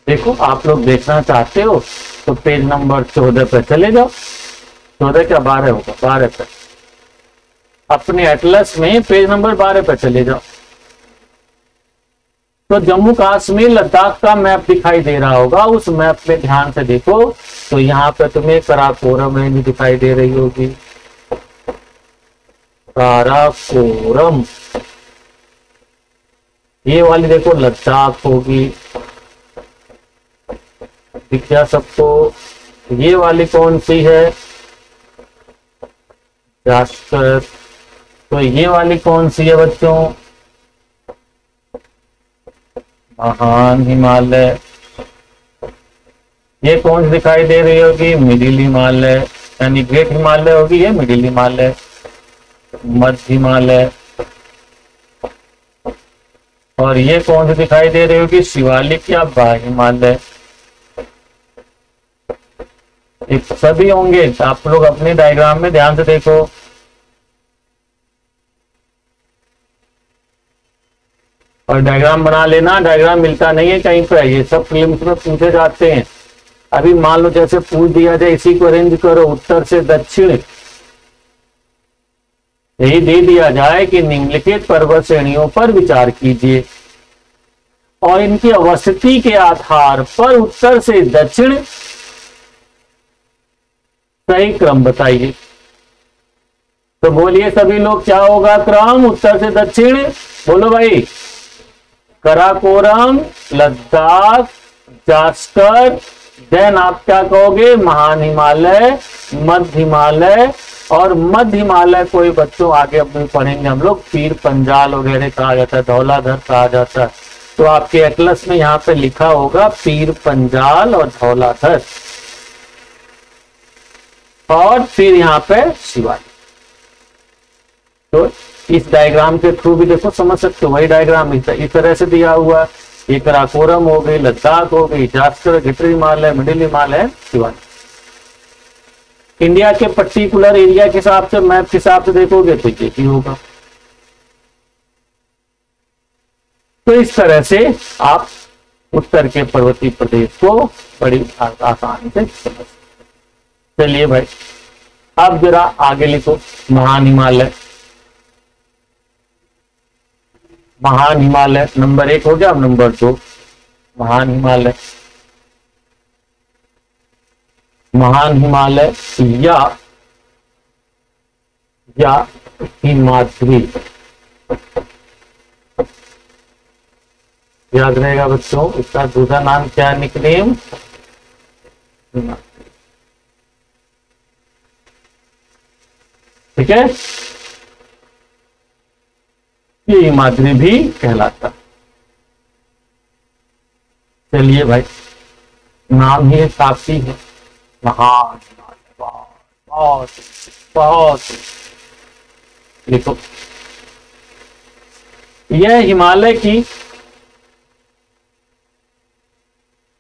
देखो आप लोग देखना चाहते हो तो पेज नंबर 14 पे चले जाओ। 14 क्या 12 होगा, 12 पे अपने एटलस में पेज नंबर 12 पे चले जाओ। तो जम्मू कश्मीर लद्दाख का मैप दिखाई दे रहा होगा, उस मैप में ध्यान से देखो तो यहाँ पे तुम्हें काराकोरम रेंज दिखाई दे रही होगी। काराकोरम, ये वाली देखो लद्दाख होगी, दिख गया सबको। ये वाली कौन सी है, जास्कर। तो ये वाली कौन सी है बच्चों, महान हिमालय। ये कौन सी दिखाई दे रही होगी, मिडिल हिमालय, यानी ग्रेट हिमालय होगी ये, मिडिल हिमालय, मध्य हिमालय। और ये कौन सी दिखाई दे रही होगी, शिवालिक या बाह्य हिमालय। एक सभी होंगे, आप लोग अपने डायग्राम में ध्यान से देखो। और डायग्राम बना लेना, डायग्राम मिलता नहीं है कहीं पर, ये सब प्रीलिम्स में पूछे जाते हैं। अभी मान लो जैसे पूछ दिया जाए इसी को अरेंज करो उत्तर से दक्षिण, यही दे दिया जाए कि निम्नलिखित पर्वत श्रेणियों पर विचार कीजिए और इनकी अवस्थिति के आधार पर उत्तर से दक्षिण सही क्रम बताइए। तो बोलिए सभी लोग क्या होगा क्रम उत्तर से दक्षिण, बोलो भाई। काराकोरम, लद्दाख, जास्कर, देन आप क्या कहोगे, महान हिमालय, मध्य हिमालय। और मध्य हिमालय कोई बच्चों आगे अपने पढ़ेंगे हम लोग, पीर पंजाल वगैरह कहा जाता है, धौलाधर कहा जाता है। तो आपके एटलस में यहां पे लिखा होगा पीर पंजाल और धौलाधर, और फिर यहां पे शिवालिक। तो इस डायग्राम के थ्रू भी देखो समझ सकते हो, वही डायग्राम इस तरह से दिया हुआ है। ये कराकोरम हो गई, लद्दाख हो गई, Zanskar, greater Himalaya, middle Himalaya, Shivalik. India के पर्टिकुलर एरिया के हिसाब से, मैप के हिसाब से देखोगे तो ये भी होगा। तो इस तरह से आप उत्तर के पर्वतीय प्रदेश को बड़ी आसानी से समझ। चलिए भाई, अब जरा आगे लिखो। महान हिमालय, महान हिमालय नंबर 1 हो गया। अब नंबर 2, महान हिमालय। महान हिमालय या हिमाद्री, याद रहेगा बच्चों, इसका दूसरा नाम क्या है, निकनेम हिमाद्री। ठीक है, ये हिमाद्री भी कहलाता। चलिए भाई, नाम ही काफी है। महान हिमालय, बहुत बहुत लिखो। यह हिमालय की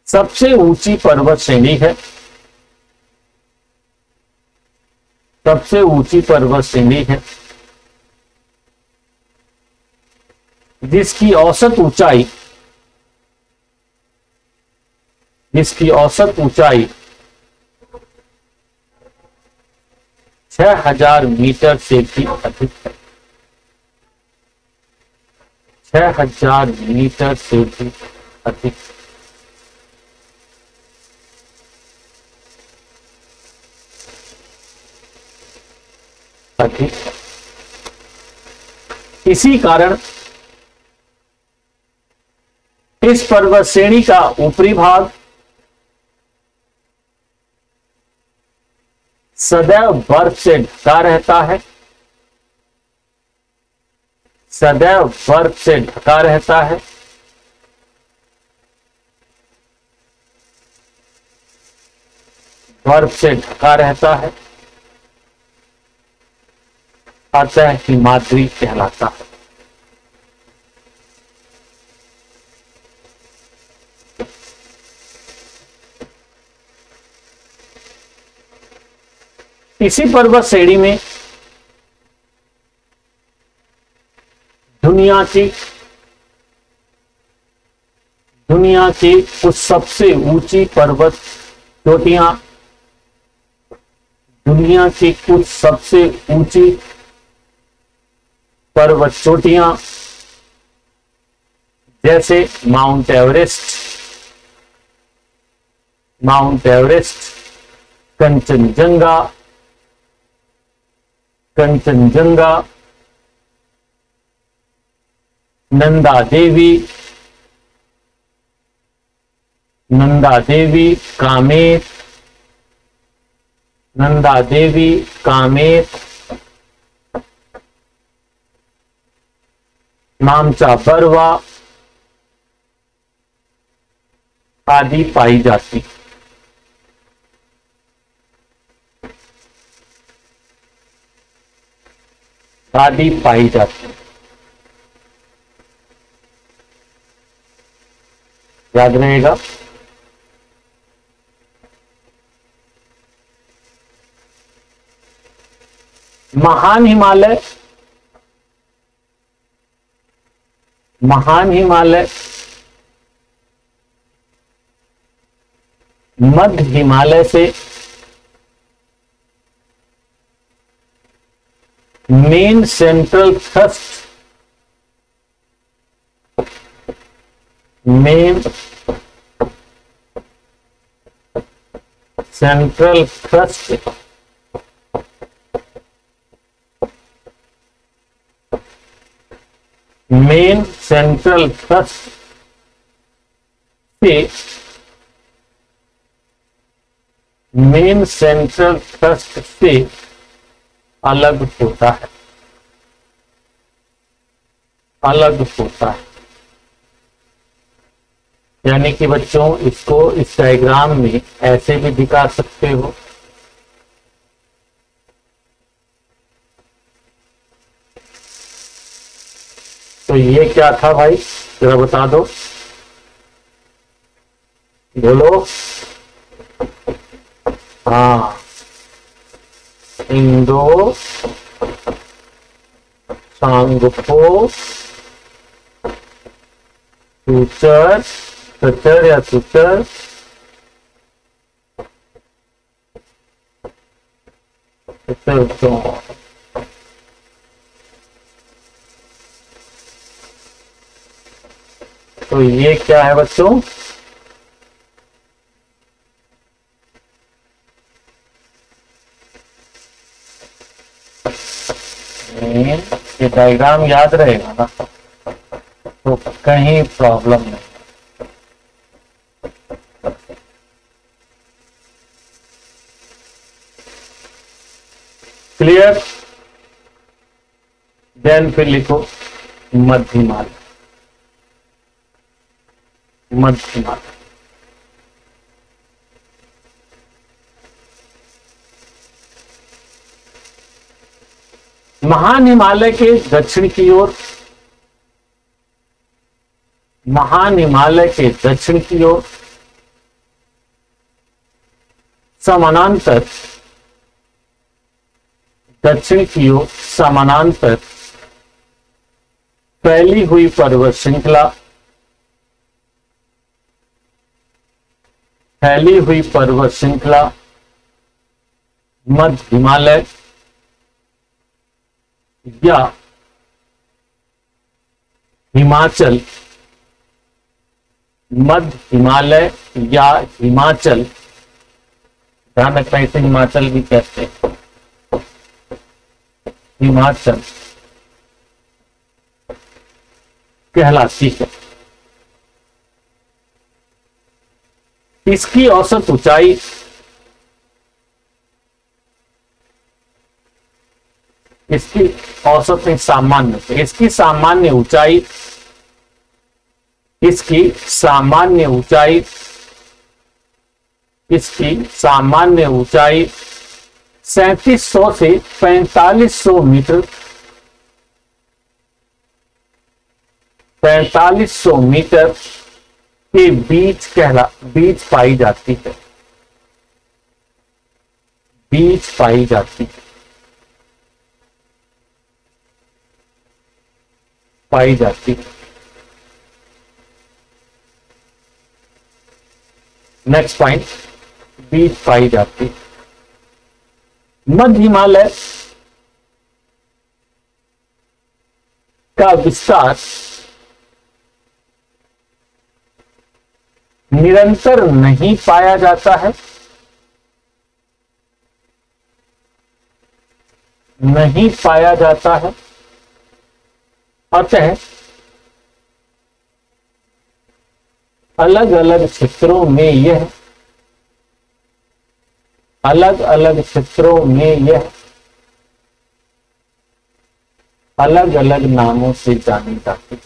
सबसे ऊंची पर्वत श्रेणी है। सबसे ऊंची पर्वत श्रेणी है जिसकी औसत ऊंचाई 6000 मीटर से भी अधिक है। 6000 मीटर से भी अधिक। इसी कारण इस पर्वत श्रेणी का ऊपरी भाग सदैव बर्फ से ढका रहता है। सदैव बर्फ से ढका रहता है। बर्फ से ढका रहता है, अतः हिमाद्री कहलाता है। इसी पर्वत श्रेणी में दुनिया की कुछ सबसे ऊंची पर्वत चोटियां, दुनिया की कुछ सबसे ऊंची पर्वत चोटियां जैसे माउंट एवरेस्ट, कंचनजंगा, नंदा देवी, कामेत, नामचा बरवा आदि पाई जाती। याद रहेगा। महान हिमालय मध्य हिमालय से मेन सेंट्रल थ्रस्ट से अलग होता है। यानी कि बच्चों इसको इस डायग्राम में ऐसे भी दिखा सकते हो, तो ये क्या था भाई, जरा बता दो, बोलो। हाँ, इंडो सांगपो सूचर, सचर या सूचर, तो ये क्या है बच्चों, ये डायग्राम याद रहेगा ना, तो कहीं प्रॉब्लम नहीं। क्लियर? देन फिर लिखो मध्यमाला, मध्यमाला। महान हिमालय के दक्षिण की ओर, महान हिमालय के दक्षिण की ओर समानांतर, दक्षिण की ओर समानांतर फैली हुई पर्वत श्रृंखला, फैली हुई पर्वत श्रृंखला मध्य हिमालय या हिमाचल, मध्य हिमालय या हिमाचल, ध्यान रखना इसे हिमाचल भी कहते हैं, हिमाचल कहलाती है। इसकी औसत ऊंचाई इसकी औसत नहीं, सामान्य, इसकी सामान्य ऊंचाई, इसकी सामान्य ऊंचाई, इसकी सामान्य ऊंचाई 3700 से 4500 मीटर, 4500 मीटर के बीच पाई जाती है, बीच पाई जाती है, पाई जाती है। नेक्स्ट पॉइंट, बीच पाई जाती है। मध्य हिमालय का विस्तार निरंतर नहीं पाया जाता है, नहीं पाया जाता है, अतः अलग अलग क्षेत्रों में यह, अलग अलग क्षेत्रों में यह अलग अलग नामों से जानी जाती है,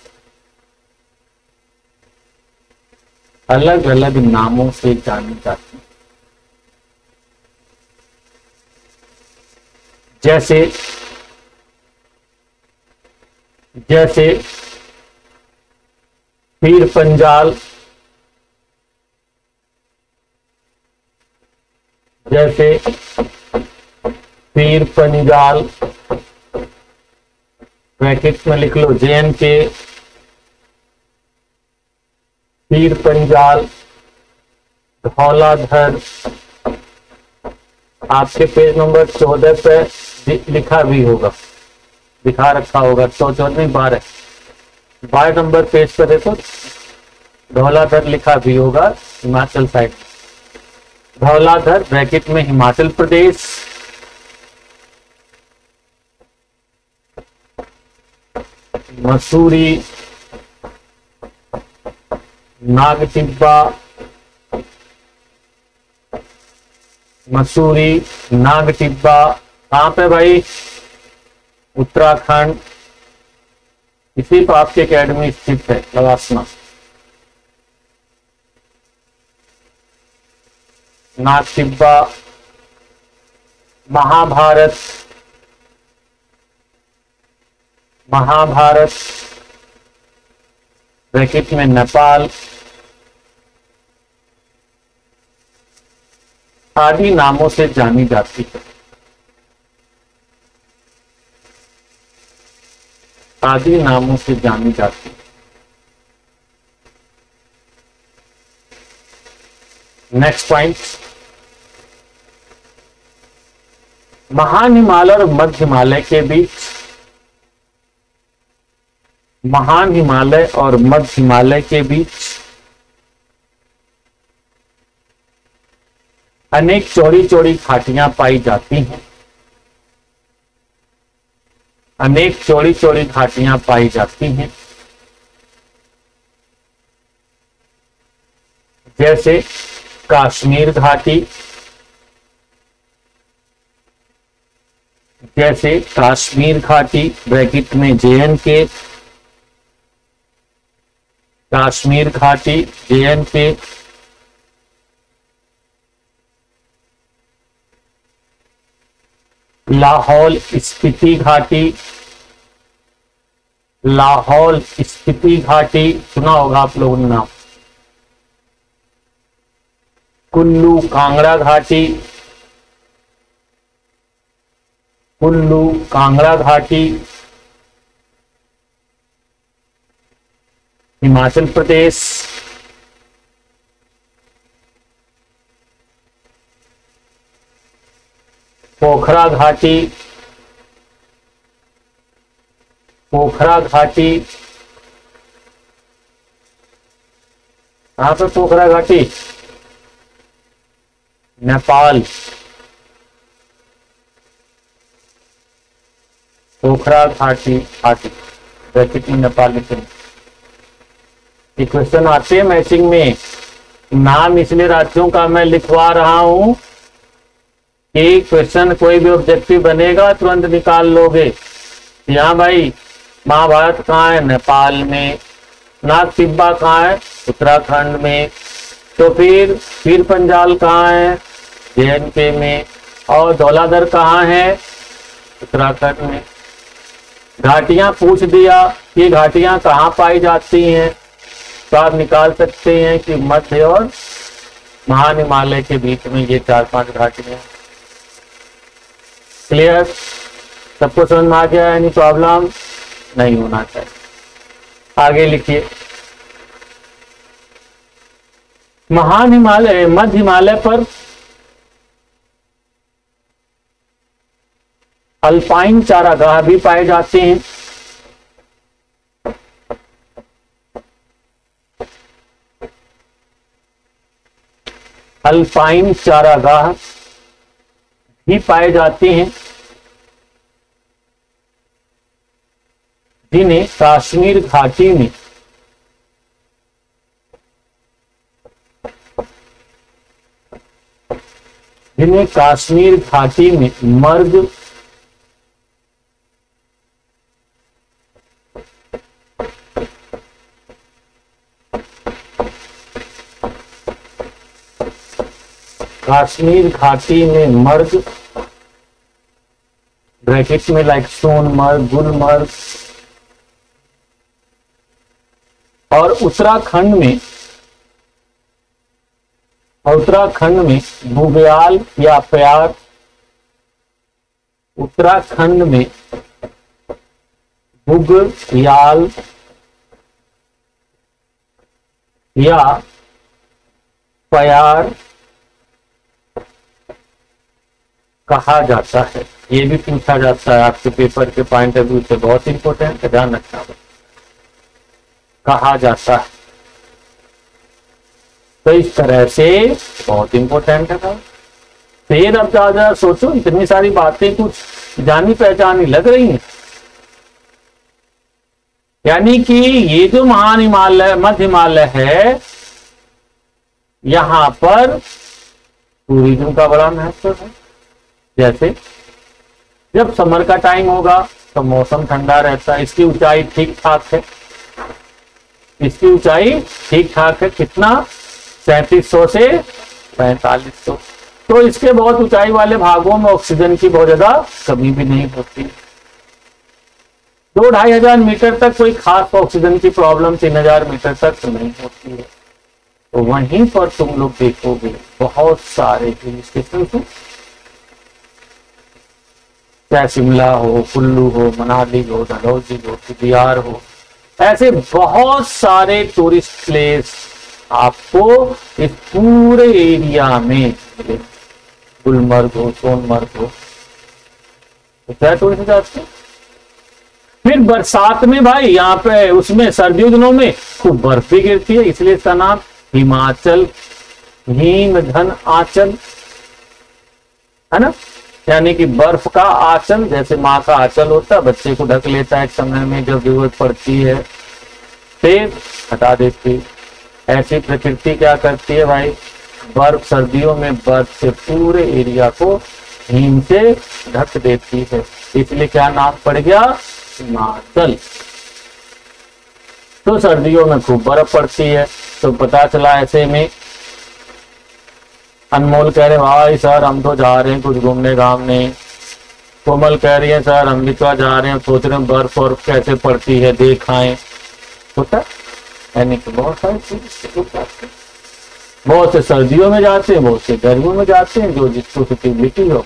अलग अलग नामों से जानी जाती है। जैसे जैसे पीर पंजाल, जैसे पीर पंजाल, ब्रैकेट में लिख लो JNK, पीर पंजाल, धौलाधर, आपके पेज नंबर 14 पे लिखा भी होगा, दिखा रखा होगा, तो 12 नंबर पेज पर देखो, धौलाधर लिखा भी होगा, हिमाचल साइड, धौलाधर ब्रैकेट में हिमाचल प्रदेश, मसूरी, नागटिब्बा, मसूरी, नागटिब्बा कहां पे भाई, उत्तराखंड, इसी पर आपकी एकेडमी स्थित है, लवासना। नाग टिब्बा, महाभारत, ब्रैकेट में नेपाल आदि नामों से जानी जाती है। आदि नामों से जानी जाती है। नेक्स्ट पॉइंट, महान हिमालय और मध्य हिमालय के बीच, महान हिमालय और मध्य हिमालय के बीच अनेक चौड़ी चौड़ी घाटियां पाई जाती हैं। अनेक चौड़ी चौड़ी घाटियां पाई जाती हैं, जैसे कश्मीर घाटी, जैसे कश्मीर घाटी ब्रैकेट में JNK, कश्मीर घाटी JNK, लाहौल स्पीति घाटी, लाहौल स्पीति घाटी सुना होगा आप लोगों ने नाम, कुल्लू कांगड़ा घाटी, कुल्लू कांगड़ा घाटी हिमाचल प्रदेश, पोखरा घाटी, पोखरा घाटी कहां पे पोखरा घाटी, नेपाल, पोखरा घाटी ब्रैकेट में नेपाल लिखेंगे। ये क्वेश्चन आते हैं मैचिंग में, नाम इसलिए राज्यों का मैं लिखवा रहा हूं कि क्वेश्चन कोई भी ऑब्जेक्टिव बनेगा तुरंत निकाल लोगे। यहाँ भाई महाभारत कहाँ है, नेपाल में, नाग टिब्बा कहाँ है, उत्तराखंड में, तो फिर पीर पंजाल कहाँ है, JNK में, और धौलाधर कहाँ है, उत्तराखंड में। घाटियां पूछ दिया, ये घाटियां कहाँ पाई जाती हैं, तो आप निकाल सकते हैं कि मध्य और महान हिमालय के बीच में ये 4-5 घाटियां। क्लियर, सबको समझ में आ गया, एनी प्रॉब्लम नहीं होना चाहिए। आगे लिखिए, महान हिमालय मध्य हिमालय पर अल्पाइन चारागाह भी पाए जाते हैं। अल्पाइन चारागाह भी पाए जाते हैं, जिन्हें कश्मीर घाटी में मर्ग कश्मीर घाटी में मर्ग ब्रैकेट में लाइक सोनमर्ग, गुलमर्ग, और उत्तराखंड में बुग्याल या प्यार, उत्तराखंड में बुग्याल या प्यार कहा जाता है। ये भी पूछा जाता है आपके पेपर के पॉइंट ऑफ व्यू से, बहुत इंपॉर्टेंट है, ध्यान रखना। कहा जाता है तो इस तरह से बहुत इंपॉर्टेंट है। फिर अब ज्यादा सोचो, इतनी सारी बातें कुछ जानी पहचानी लग रही हैं। यानी कि ये जो महान हिमालय मध्य हिमालय है, यहां पर टूरिज्म का बड़ा महत्व है। जैसे जब समर का टाइम होगा तो मौसम ठंडा रहता है, इसकी ऊंचाई ठीक ठाक है, इसकी ऊंचाई ठीक ठाक है, कितना 3700 से 4500। तो इसके बहुत ऊंचाई वाले भागों में ऑक्सीजन की बहुत ज्यादा कमी भी नहीं होती। 2-2,500 मीटर तक कोई खास ऑक्सीजन की प्रॉब्लम 3,000 मीटर तक नहीं होती है। तो वहीं पर तुम लोग देखोगे बहुत सारे हिल स्टेशन हैं, चाहे शिमला हो, कुल्लू हो, मनाली हो, डलहौजी हो, कुदियार हो, ऐसे बहुत सारे टूरिस्ट प्लेस आपको इस पूरे एरिया में मिलेंगे। गुलमर्ग हो, सोनमर्ग हो, तो क्या टूरिस्ट जाते हैं। फिर बरसात में भाई यहाँ पे उसमें सर्दियों दिनों में खूब बर्फ भी गिरती है, इसलिए इसका नाम हिमाचल, हिमधन आंचल है ना, यानी कि बर्फ का आंचल। जैसे माँ का आंचल होता है, बच्चे को ढक लेता है एक समय में जब जरूरत पड़ती है, फिर हटा देती। ऐसी प्रकृति क्या करती है भाई, बर्फ सर्दियों में बर्फ से पूरे एरिया को हिम से ढक देती है, इसलिए क्या नाम पड़ गया, हिमाचल। तो सर्दियों में खूब बर्फ पड़ती है। तो पता चला ऐसे में अनमोल कह रहे भाई सर हम तो जा रहे हैं कुछ घूमने घामने। कोमल कह रही है सर हम भी तो जा रहे हैं, सोच रहे हैं बर्फ और कैसे पड़ती है देखाएं। होता है यानी कि बहुत सारी चीज, बहुत से सर्दियों में जाते हैं, बहुत से गर्मियों में जाते हैं, जो जिसको सुटेबिलिटी हो।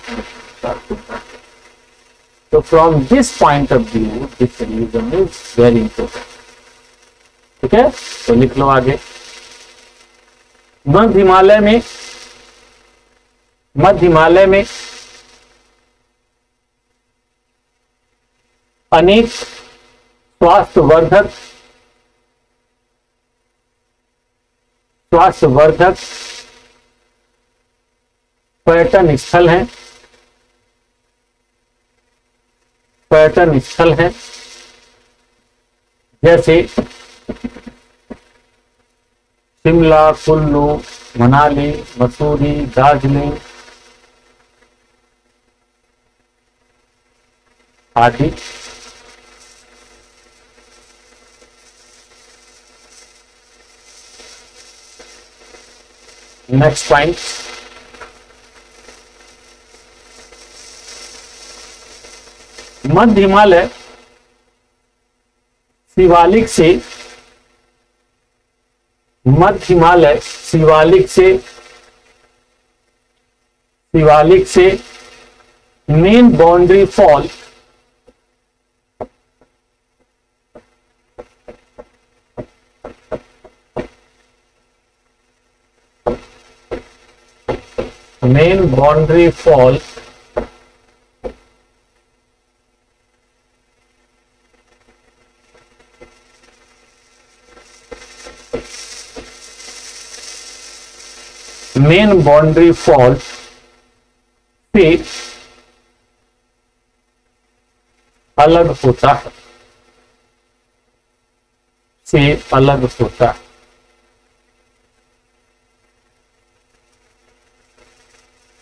तो from this point of view this region is very important. ठीक है, तो लिख लो आगे। मध्य हिमालय में अनेक स्वास्थ्यवर्धक पर्यटन स्थल हैं, जैसे शिमला, कुल्लू, मनाली, मसूरी, दार्जिलिंग आदि। नेक्स्ट पॉइंट, मध्य हिमालय शिवालिक से मेन बाउंड्री फॉल से अलग होता है।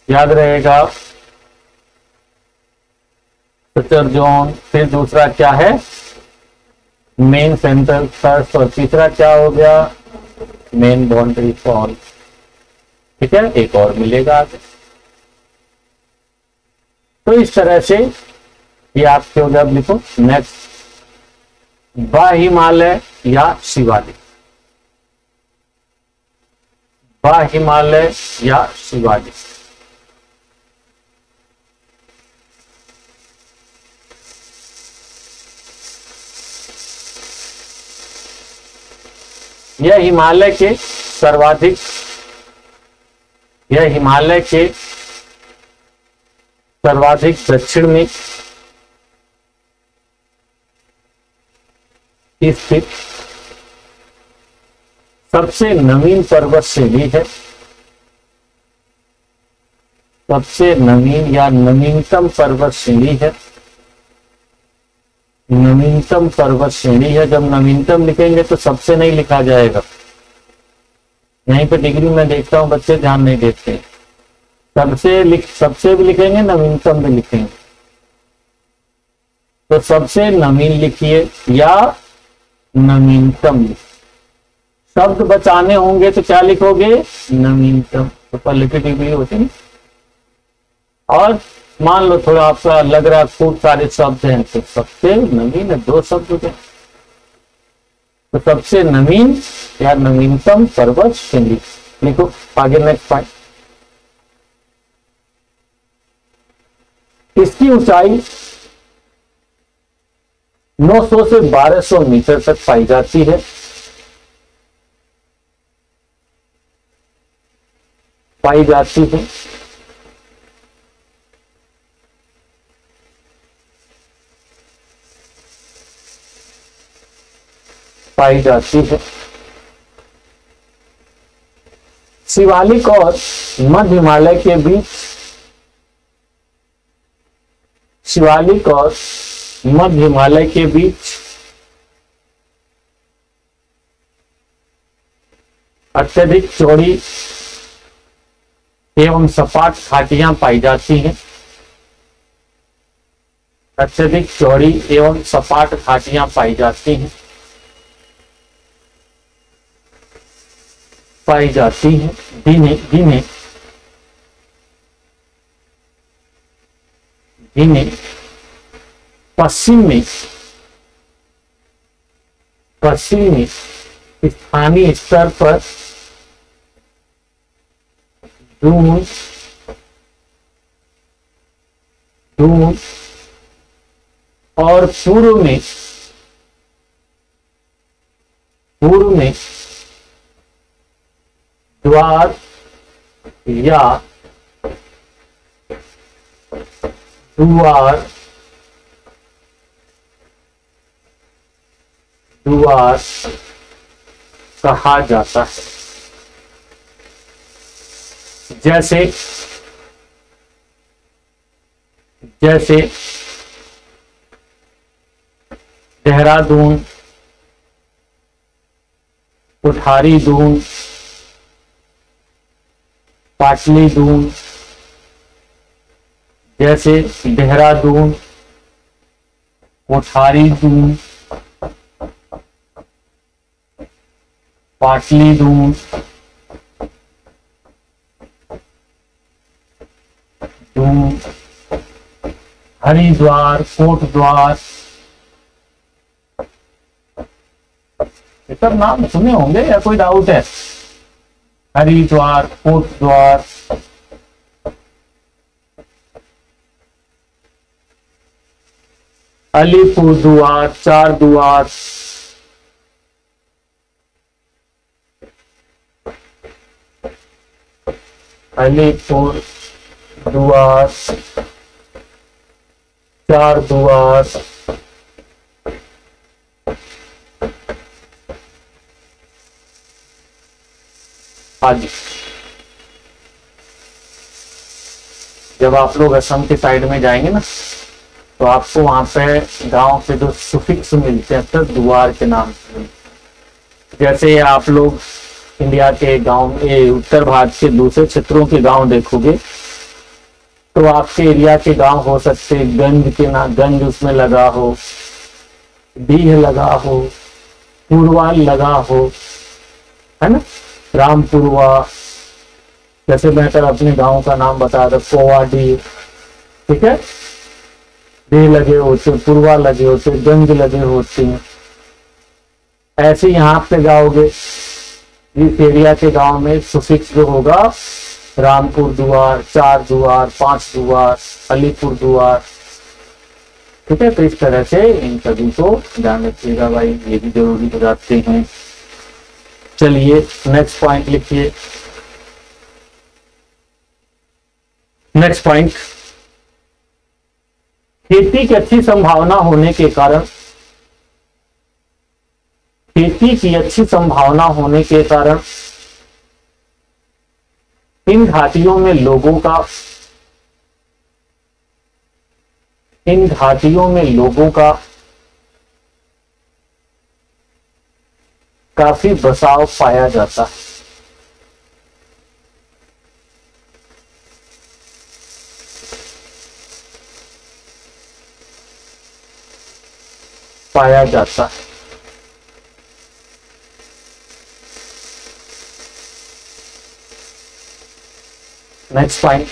याद रहेगा सचर जोन, फिर दूसरा क्या है मेन सेंट्रल थ्रस्ट, और तीसरा क्या हो गया मेन बाउंड्री फॉल। ठीक है, एक और मिलेगा आगे। तो इस तरह से ये आपके हो गया। अब लिखो नेक्स्ट, बाहिमालय या शिवालिक, बाहिमालय या शिवालिक। यह हिमालय के सर्वाधिक दक्षिण में स्थित सबसे नवीन पर्वत श्रेणी है, सबसे नवीन या नवीनतम पर्वत श्रेणी है, नवीनतम पर्वत श्रेणी है। जब नवीनतम लिखेंगे तो सबसे नहीं लिखा जाएगा, यहीं पे डिग्री में देखता हूं बच्चे ध्यान नहीं देते, सबसे भी लिखेंगे नवीनतम भी लिखेंगे। तो सबसे नवीन लिखिए या नवीनतम लिखिए। शब्द बचाने होंगे तो क्या लिखोगे नवीनतम, सुपरलेटिव भी होती है। और मान लो थोड़ा आपका लग रहा है खूब सारे शब्द हैं, तो सबसे नवीन है, 2 शब्द होते हैं। तो सबसे नवीन या नवीनतम पर्वत श्रृंगी। लिखो आगे नेक्स्ट पॉइंट। इसकी ऊंचाई 900 से 1200 मीटर तक पाई जाती है। पाई जाती है। पाई जाती है। शिवालिक और मध्य हिमालय के बीच, शिवालिक और मध्य हिमालय के बीच अत्यधिक चौड़ी एवं सपाट घाटियां पाई जाती हैं। अत्यधिक चौड़ी एवं सपाट घाटियां पाई जाती हैं। पाई जाती हैं। जिन्हें पश्चिमी स्थानीय स्तर पर दून और पूर्व में द्वार या दुआर कहा जाता है। जैसे देहरादून, कुठारी दून, पाटली दून। जैसे देहरादून, कोठारी दून, पाटली दून, हरिद्वार, कोटद्वार, ये सब नाम सुने होंगे या कोई डाउट है? हरिद्वार, कोटद्वार, अलीपुरद्वार, चारद्वार, अलीपुरद्वार, चारद्वार, आदि। जब आप लोग असम के साइड में जाएंगे ना, तो आपको वहां पे गांव के जो सुफिक्स मिलते हैं तो द्वार के नाम से। जैसे आप लोग इंडिया के गांव, उत्तर भारत के दूसरे क्षेत्रों के गांव देखोगे, तो आपके एरिया के गांव हो सकते गंज के नाम, गंज उसमें लगा हो, डीह लगा हो, पुरवाल लगा हो, है ना, रामपुरवा। जैसे मैं कल अपने गांव का नाम बता रहा, पोवाडी, ठीक है, डीह लगे होते, पुरवा लगे होते, गंज लगे होते हैं। ऐसे यहाँ पे जाओगे, इस एरिया के गांव में सुफिक्स जो होगा रामपुर द्वार, चारद्वार, पांचद्वार, अलीपुर द्वार, ठीक है। तो इस तरह से इन सभी को ध्यान रखिएगा भाई, ये भी जरूरी हो जाते हैं। चलिए नेक्स्ट पॉइंट लिखिए। नेक्स्ट पॉइंट, खेती की अच्छी संभावना होने के कारण, खेती की अच्छी संभावना होने के कारण इन घाटियों में लोगों का काफी बसाव पाया जाता है। पाया जाता है। नेक्स्ट पॉइंट,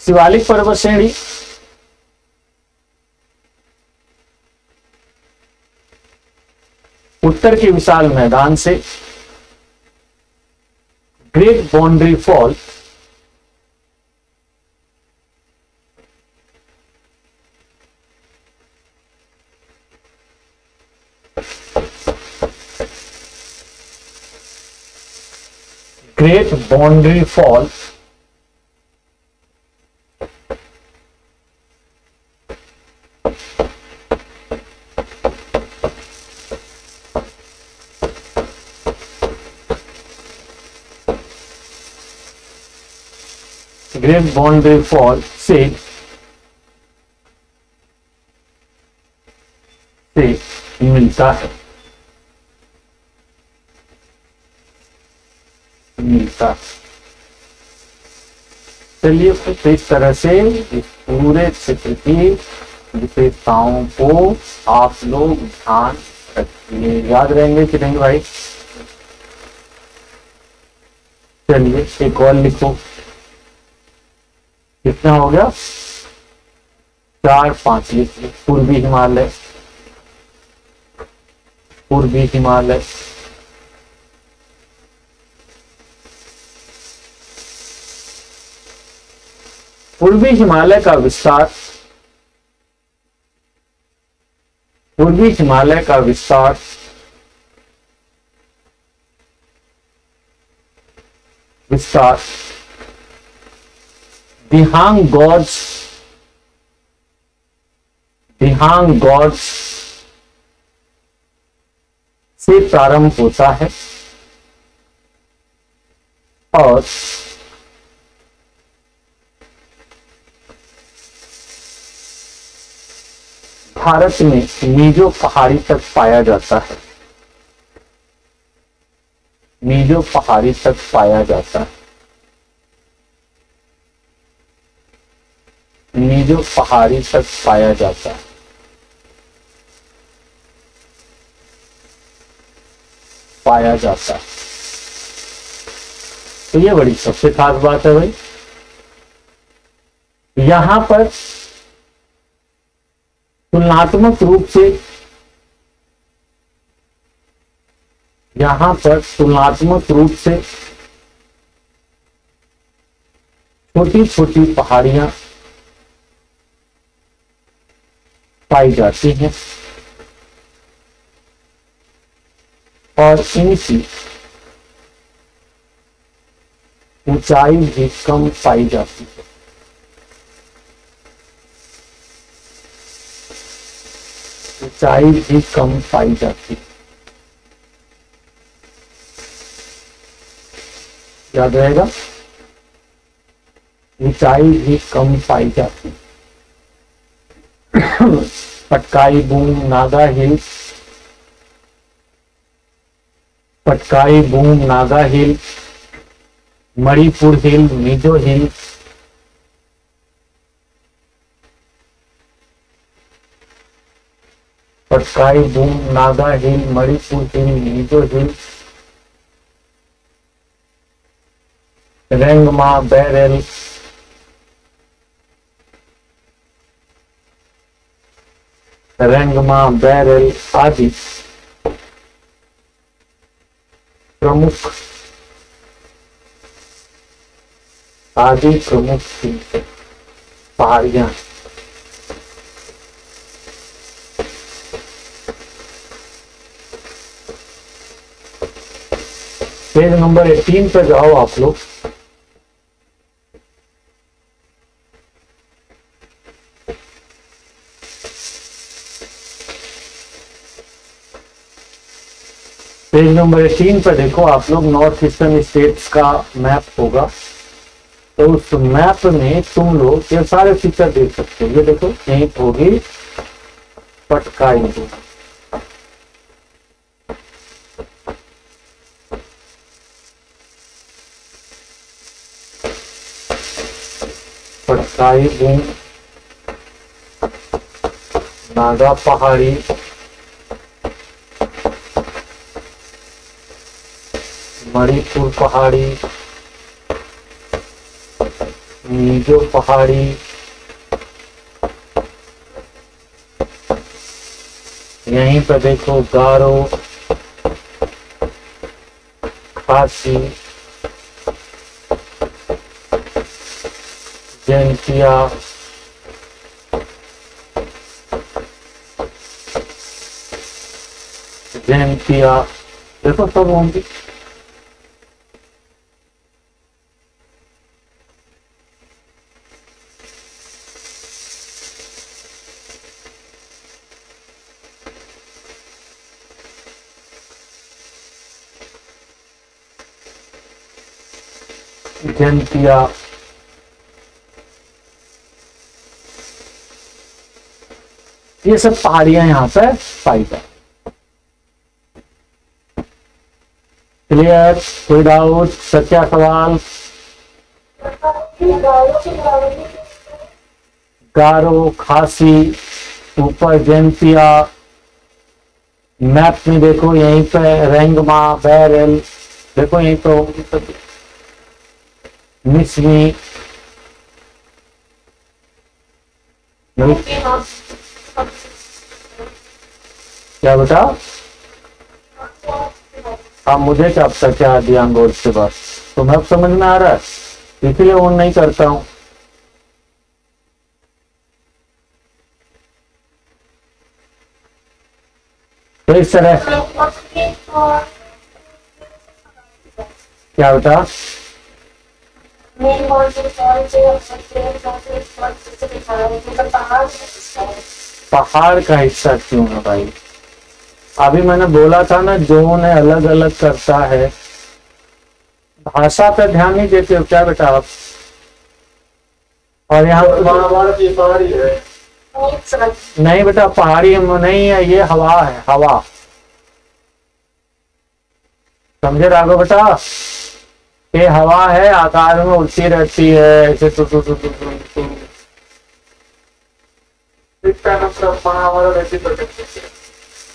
शिवालिक पर्वत श्रेणी उत्तर के विशाल मैदान से great boundary fall great boundary fall great boundary fall से मिलता है, चलिए तो इस तरह से इस पूरे क्षेत्र की विशेषताओं को आप लोग ध्यान रखिए, याद रहेंगे कि नहीं भाई? चलिए एक और लिखो, कितना हो गया? 4 5 लिखिए। पूर्वी हिमालय, पूर्वी हिमालय, पूर्वी हिमालय का विस्तार, पूर्वी हिमालय का विस्तार विस्तार दिहांग गॉर्ज, दिहांग गॉर्ज से प्रारंभ होता है और भारत में मीजो पहाड़ी तक पाया जाता है, मीजो पहाड़ी तक पाया जाता है, मीजो पहाड़ी तक पाया जाता है। पाया जाता है तो ये बड़ी सबसे खास बात है भाई। यहां पर तुलनात्मक रूप से, यहां पर तुलनात्मक रूप से छोटी छोटी पहाड़ियां पाई जाती हैं और इनकी ऊंचाई भी कम पाई जाती है। ऊंचाई भी कम पाई जाती है, याद रहेगा, ऊंचाई भी कम पाई जाती है। पटकाई बूम नागा हिल, पटकाई बूम नागा हिल, मणिपुर हिल, मिजो हिल, पटकाई बूम नागा हिल, मणिपुर हिल, मिजो हिल, रेंगमा बैरल, रेंगमा बैरल आदि प्रमुख पहाड़ियां। पेज नंबर 18 पे जाओ आप लोग। पेज नंबर 18 पर देखो आप लोग, नॉर्थ ईस्टर्न स्टेट्स का मैप होगा। तो उस मैप में तुम लोग ये सारे फीचर देख सकते हो। ये देखो यहीं होगी पटकाई बूम, पटकाई बूम, नागा पहाड़ी, मणिपुर पहाड़ी, जो पहाड़ी यहीं पर देखो गारो, खासी, जैंतिया, जैंतिया, देखो सब होंगी। जैंतिया, ये सब पहाड़ियां यहाँ पे पाई जाती। क्लियर? कोई डाउट? सच्चा सवाल? गारो, खासी, ऊपर जैंतिया, मैप में देखो यहीं पे रेंगमा, बैरल, देखो यहीं पे होंगी सब। मिसमी, क्या बेटा? अब मुझे क्या पता क्या दिया अंगोर से बात, तुम्हें अब समझ में आ रहा है, इसलिए ऑन नहीं करता हूं। तो इस तरह क्या बेटा? पहाड़ का हिस्सा क्यों है भाई? अभी मैंने बोला था ना, जोन है अलग अलग करता है। भाषा पे ध्यान नहीं देते हो क्या बेटा आप? और यहाँ पहाड़ी है नहीं बेटा, पहाड़ी नहीं है, ये हवा है, हवा। समझे राघव बेटा? ये हवा है, आकार में उड़ती रहती है ऐसे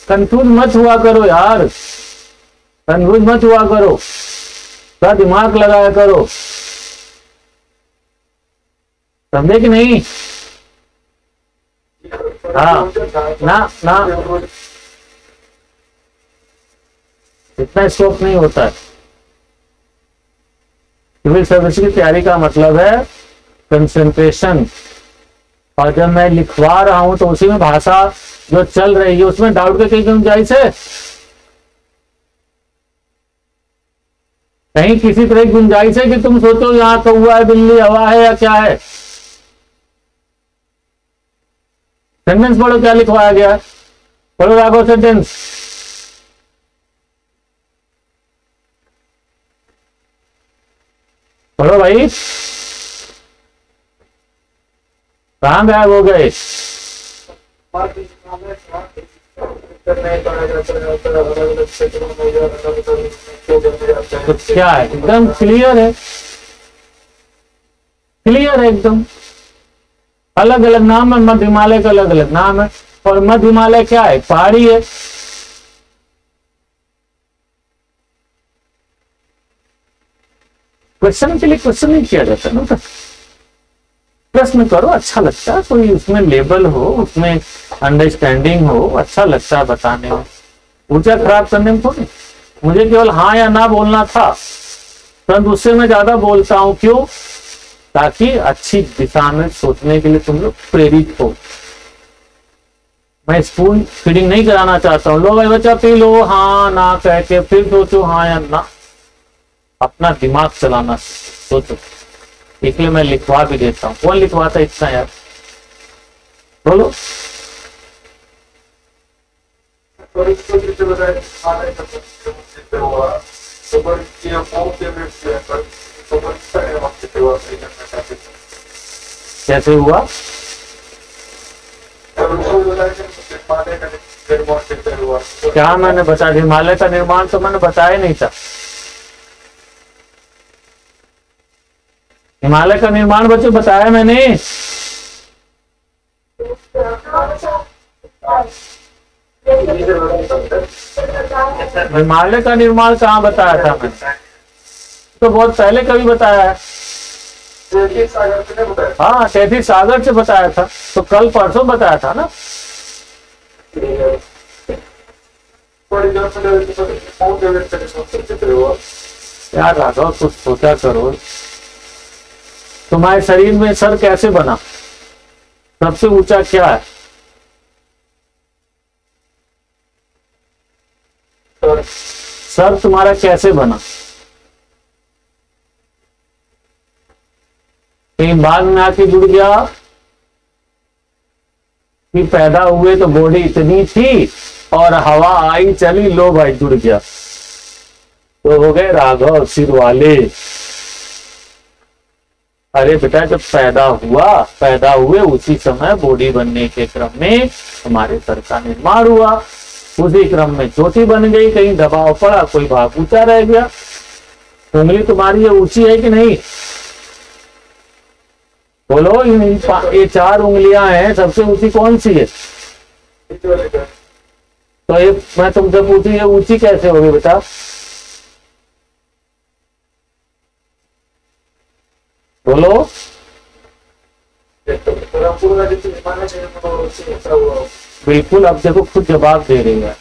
कंफ्यूज मत हुआ करो यार, कंफ्यूज मत हुआ करो, थोड़ा दिमाग लगाया करो। समझे कि नहीं? हाँ ना ना, इतना स्कोप नहीं होता है। सिविल सर्विस की तैयारी का मतलब है कंसंट्रेशन, और जब मैं लिखवा रहा हूं तो उसी में भाषा जो चल रही है उसमें डाउट के कहीं गुंजाइश है? कहीं किसी तरह की गुंजाइश है कि तुम सोचो यहाँ कौवा है, बिल्ली, हवा है या क्या है? सेंटेंस पढ़ो, क्या लिखवाया गया? पढ़ो राघव सेंटेंस। पढ़ो भाई, कहां गायब हो गए? तो क्या है? एकदम क्लियर है, क्लियर है एकदम। अलग अलग नाम है, मध्य हिमालय का अलग अलग नाम है, और मध्य हिमालय क्या है? पहाड़ी है। क्वेश्चन के लिए क्वेश्चन नहीं किया जाता ना, प्रश्न करो, अच्छा लगता है, कोई उसमें लेबल हो, उसमें अंडरस्टैंडिंग हो, अच्छा लगता है बताने में। ऊर्जा खराब करने में थोड़ी। मुझे केवल हाँ या ना बोलना था, परंतु उससे मैं ज्यादा बोलता हूं। क्यों? ताकि अच्छी दिशा में सोचने के लिए तुम लोग प्रेरित हो। मैं स्पून फीडिंग नहीं कराना चाहता हूँ, लो भाई बच्चा पी लो, हाँ ना कह के फिर सोचो हाँ या ना। अपना दिमाग चलाना सोचो, इसलिए मैं लिखवा भी देता हूँ। कौन लिखवाता है इतना यार? बोलो। कैसे हुआ? क्या मैंने बताया? हिमालय का निर्माण तो मैंने बताया नहीं था। हिमालय का निर्माण बच्चों बताया मैंने? हिमालय का निर्माण कहाँ बताया था मैंने? तो बहुत पहले कभी बताया है। हाँ, 33 सागर से बताया था, तो कल परसों बताया था ना। यार राघव, कुछ सोचा करो। तुम्हारे शरीर में सर कैसे बना? सबसे ऊंचा क्या है? सर तुम्हारा कैसे बना? कहीं बाद में आके जुड़ गया कि पैदा हुए तो बॉडी इतनी थी और हवा आई चली, लो भाई जुड़ गया, तो हो गए राघव सिर वाले। अरे बेटा, जब पैदा हुए उसी समय बॉडी बनने के क्रम में हमारे सर का निर्माण हुआ, उसी क्रम में चोटी बन गई, कहीं दबाव पड़ा, कोई भाग ऊंचा रह गया। उंगली तुम्हारी ये ऊंची है कि नहीं? बोलो, ये 4 उंगलियां हैं, सबसे ऊंची कौन सी है? तो ये मैं तुमसे पूछू, ये ऊंची कैसे होगी बेटा? बोलो। बिल्कुल, अब देखो खुद जवाब दे रही है,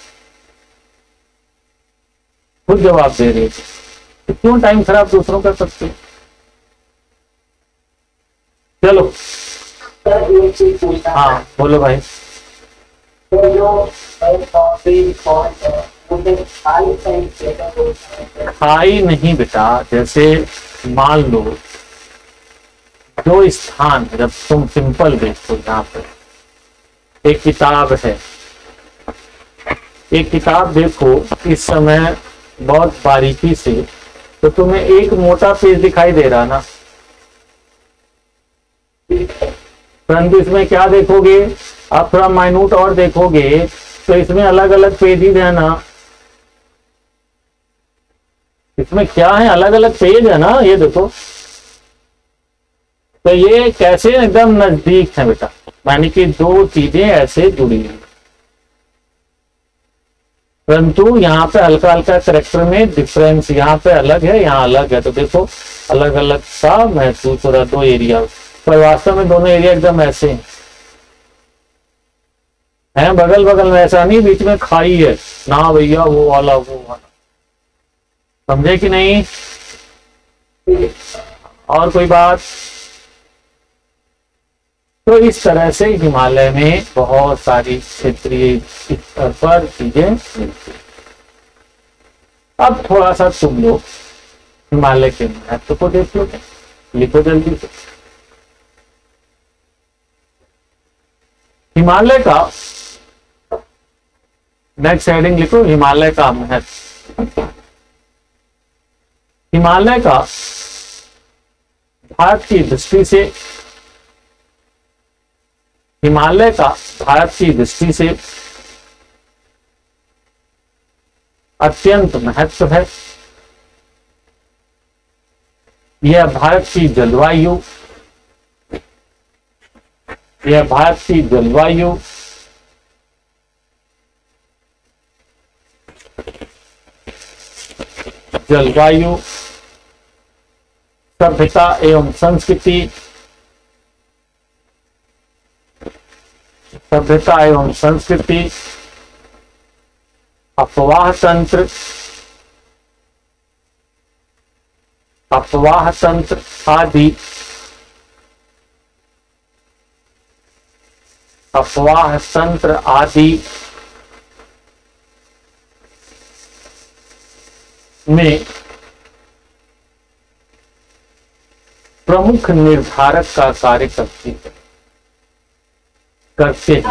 खुद जवाब दे रही है। तो क्यों टाइम खराब दूसरों का करते? चलो। हाँ बोलो भाई। खाई नहीं बेटा, जैसे मान लो जो स्थान, जब तुम सिंपल देखो, यहाँ पे एक किताब है, एक किताब देखो इस समय बहुत बारीकी से, तो तुम्हें एक मोटा पेज दिखाई दे रहा ना, परंतु इसमें क्या देखोगे आप, थोड़ा माइन्यूट और देखोगे तो इसमें अलग अलग पेज है ना। इसमें क्या है, अलग अलग पेज है ना, ये देखो। तो ये कैसे एकदम नजदीक है बेटा, यानी कि 2 चीजें ऐसे जुड़ी हैं, परंतु यहाँ पे हल्का हल्का करेक्टर में डिफरेंस, यहाँ पे अलग है, यहाँ अलग है। तो देखो अलग अलग सा महसूस हो रहा, 2 एरिया, पर वास्तव में दोनों एरिया एकदम ऐसे हैं, बगल बगल में, ऐसा नहीं बीच में खाई है ना भैया, वो वाला वो वाला। समझे कि नहीं? और कोई बात? तो इस तरह से हिमालय में बहुत सारी क्षेत्रीय स्तर पर चीजें मिलती। अब थोड़ा सा तुम लोग हिमालय के महत्व को देख लो, लिखो जल्दी से। हिमालय का नेक्स्ट हेडिंग लिखो, हिमालय का महत्व। हिमालय का भारत की दृष्टि से, हिमालय का भारत की दृष्टि से अत्यंत महत्व है। यह भारत की जलवायु, यह भारत की जलवायु जलवायु सभ्यता एवं संस्कृति, सभ्यता एवं संस्कृति, अफवाह तंत्र, अफवाह तंत्र आदि, अफवाह तंत्र आदि में प्रमुख निर्धारक का कार्य करती है, करते हैं।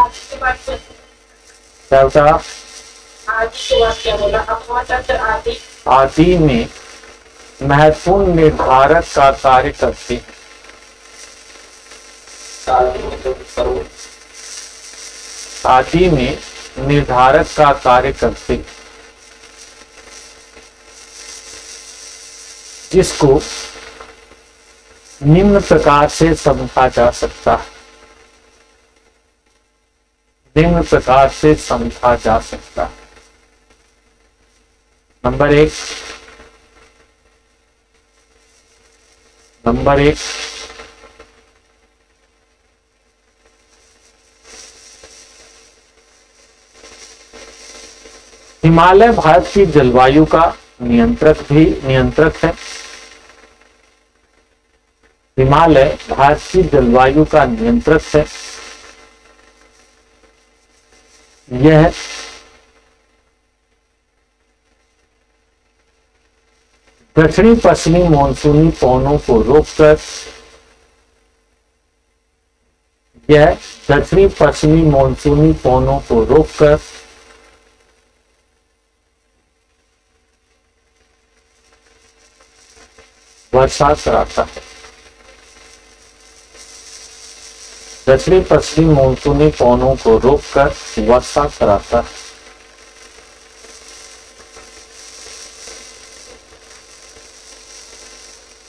क्या बता? आदि में महत्वपूर्ण निर्धारक का कार्य करते हैं। आदि में निर्धारक का कार्य करते हैं, जिसको निम्न प्रकार से समझा जा सकता है, निम्न प्रकार से समझा जा सकता है। नंबर एक, हिमालय भारत की जलवायु का नियंत्रक है। हिमालय भारत की जलवायु का नियंत्रक है। यह दक्षिणी पश्चिमी मानसूनी पवनों को रोककर वर्षा कराता है। दक्षिणी पश्चिमी मानसूनी पवनों को रोककर वर्षा कराता है।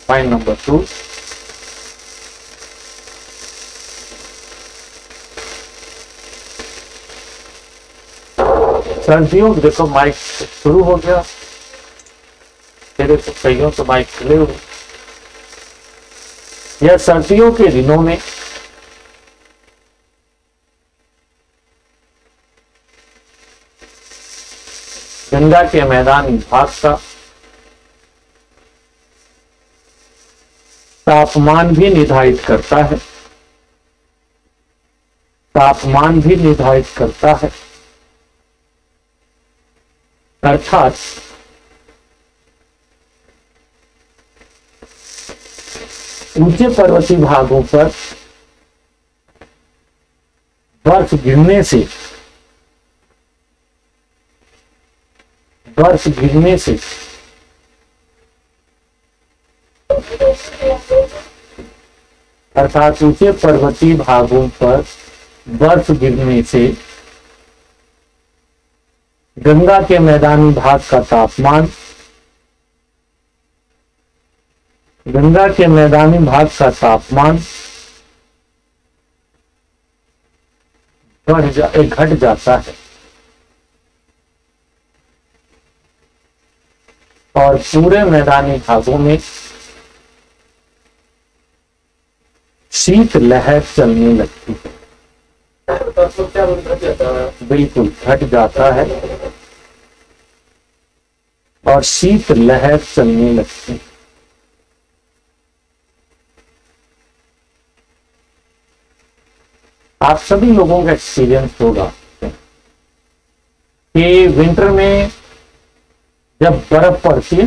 पॉइंट नंबर 2, सर्दियों, देखो माइक शुरू हो गया, तेरे तो कईयों तो माइक खुले हुए। यह सर्दियों के दिनों में गंगा के मैदानी भाग का तापमान भी निर्धारित करता है। अर्थात ऊंचे पर्वतीय भागों पर बर्फ गिरने से अर्थात ऊंचे पर्वतीय भागों पर बर्फ गिरने से गंगा के मैदानी भाग का तापमान घट जाता है और पूरे मैदानी भागों में शीत लहर चलने लगती है। बिल्कुल घट जाता है और शीत लहर चलने लगती है। आप सभी लोगों का एक्सपीरियंस होगा कि विंटर में जब बर्फ पड़ती है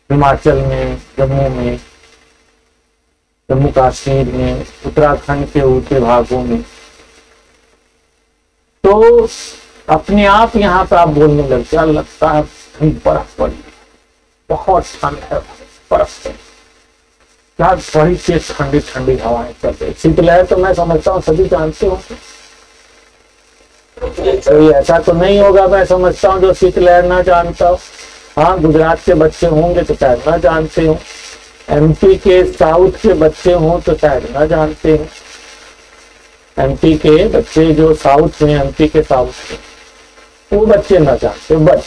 हिमाचल में, जम्मू कश्मीर में, उत्तराखंड के ऊंचे भागों में, तो अपने आप यहाँ पे आप बोलने लगते हैं, लगता है बर्फ पड़ी, बहुत ठंड है, बर्फ पड़ी, क्या बड़ी तेज ठंडी ठंडी हवाएं चल रही। शीतलहर तो मैं समझता हूँ सभी जानते हो, कोई ऐसा तो नहीं होगा मैं समझता हूँ जो शीतलहर ना जानता हो। हाँ, गुजरात के बच्चे होंगे तो शायद ना जानते हो, एमपी के साउथ के बच्चे हों तो शायद ना जानते हो। एमपी के बच्चे जो साउथ में, एमपी के साउथ में, वो बच्चे ना जानते। But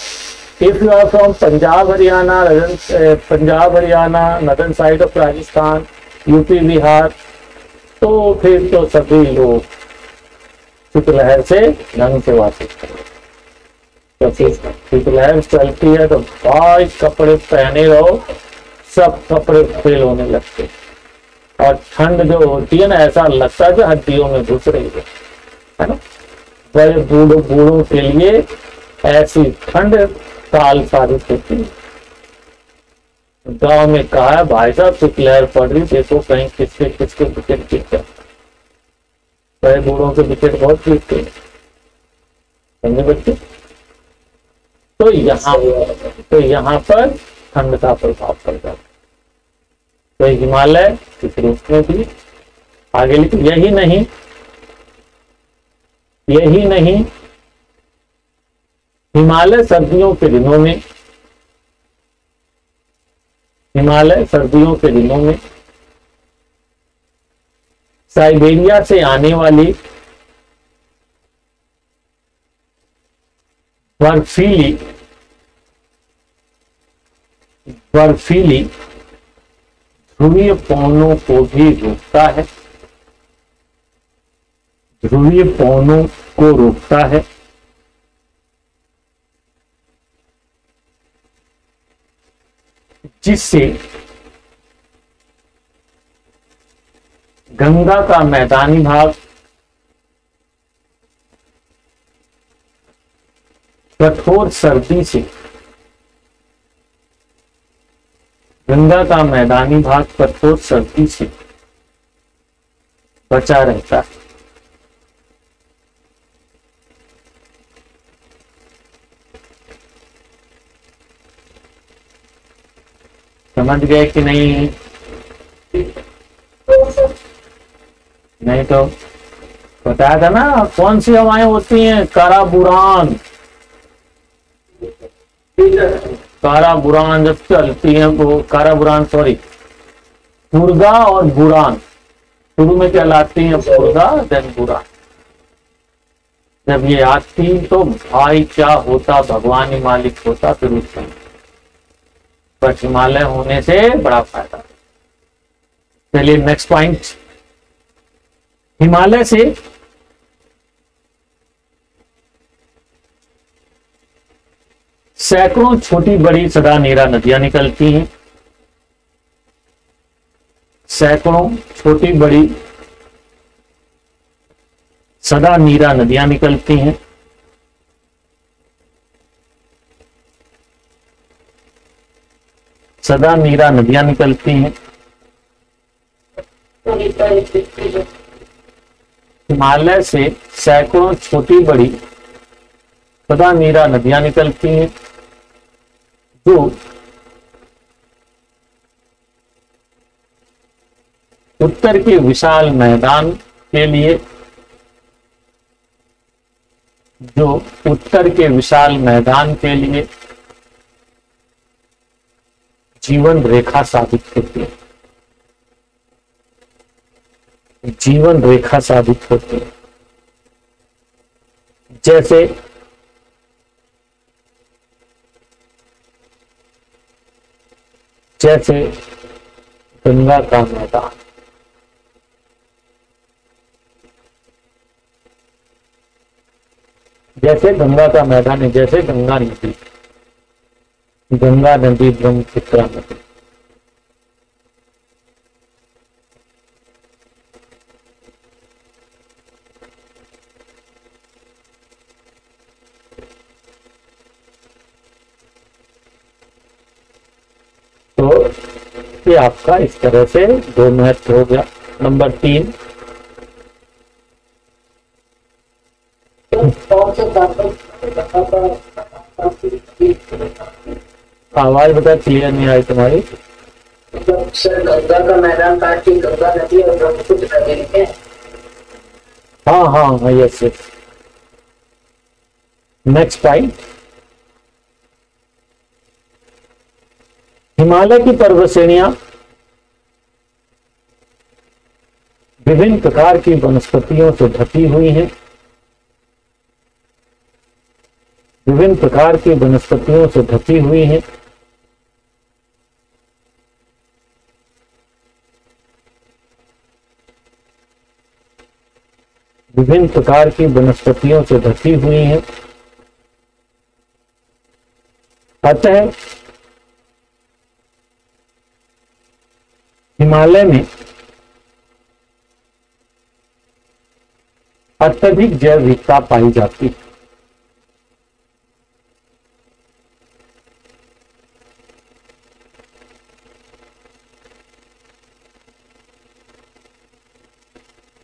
if you are from Punjab Haryana, northern side of Rajasthan, UP, Bihar, तो फिर तो सभी लोग शीतलहर से ढंग से वाकिफ हैं। तो शीतलहर चलती है तो भाई कपड़े पहने रहो, सब कपड़े फेल होने लगते, और ठंड जो होती है ना, ऐसा लगता है कि हड्डियों में घुस रही है ना। बड़े बूढ़ों के लिए ऐसी ठंड काल साबित होती है। गांव में कहा है भाई साहब शीतलहर पड़ रही, देखो कहीं किसके विकेट गिर जाए। बड़े बूढ़ों के विकेट बहुत गिरते हैं, समझे बच्चे। तो यहाँ पर ठंड का प्रभाव पड़ जाता है। तो हिमालय इस रूप में भी आगे लिख। यही नहीं, हिमालय सर्दियों के दिनों में साइबेरिया से आने वाली बर्फीली ध्रुवीय पवनों को भी रोकता है। जिससे गंगा का मैदानी भाग कठोर सर्दी से, गंगा का मैदानी भाग कठोर सर्दी से बचा रहता है। समझ गए कि नहीं? नहीं तो बताया था ना कौन सी हवाएं होती हैं? काराबुरान, काराबुरान जब चलती है वो, काराबुरान सॉरी, पुरगा और बुरान, शुरू में क्या लाती हैं? पुरगा, देन बुरान। जब ये आती तो भाई क्या होता, भगवान ही मालिक होता फिर उस समय। पर हिमालय होने से बड़ा फायदा। चलिए नेक्स्ट पॉइंट। हिमालय से सैकड़ों छोटी बड़ी सदा नीरा नदियां निकलती हैं। सैकड़ों छोटी बड़ी सदा नीरा नदियां निकलती हैं। सदा नीरा नदियां निकलती हैं। हिमालय से सैकड़ों छोटी बड़ी सदा नीरा नदियां निकलती हैं जो उत्तर के विशाल मैदान के लिए, जो उत्तर के विशाल मैदान के लिए जीवन रेखा साबित होती है। जीवन रेखा साबित होती है। जैसे जैसे गंगा का मैदान, जैसे गंगा का मैदान है, जैसे गंगा नदी, गंगा नदी, ब्रह्मपुत्र नदी। तो ये आपका इस तरह से दो महत्व हो गया। नंबर 3, आवाज बता, क्लियर नहीं आई तुम्हारी। सर गंगा का मैदान काट के गंगा नदी और ब्रह्मपुत्र नदी है। हाँ हाँ हाँ, yes yes. Next point, Himalaya की पर्वत श्रेणियां विभिन्न प्रकार की वनस्पतियों से ढकी हुई हैं। विभिन्न प्रकार की वनस्पतियों से ढकी हुई हैं। विभिन्न प्रकार की वनस्पतियों से ढकी हुई हैं। अतः हिमालय में अत्यधिक जैव विविधता पाई जाती है।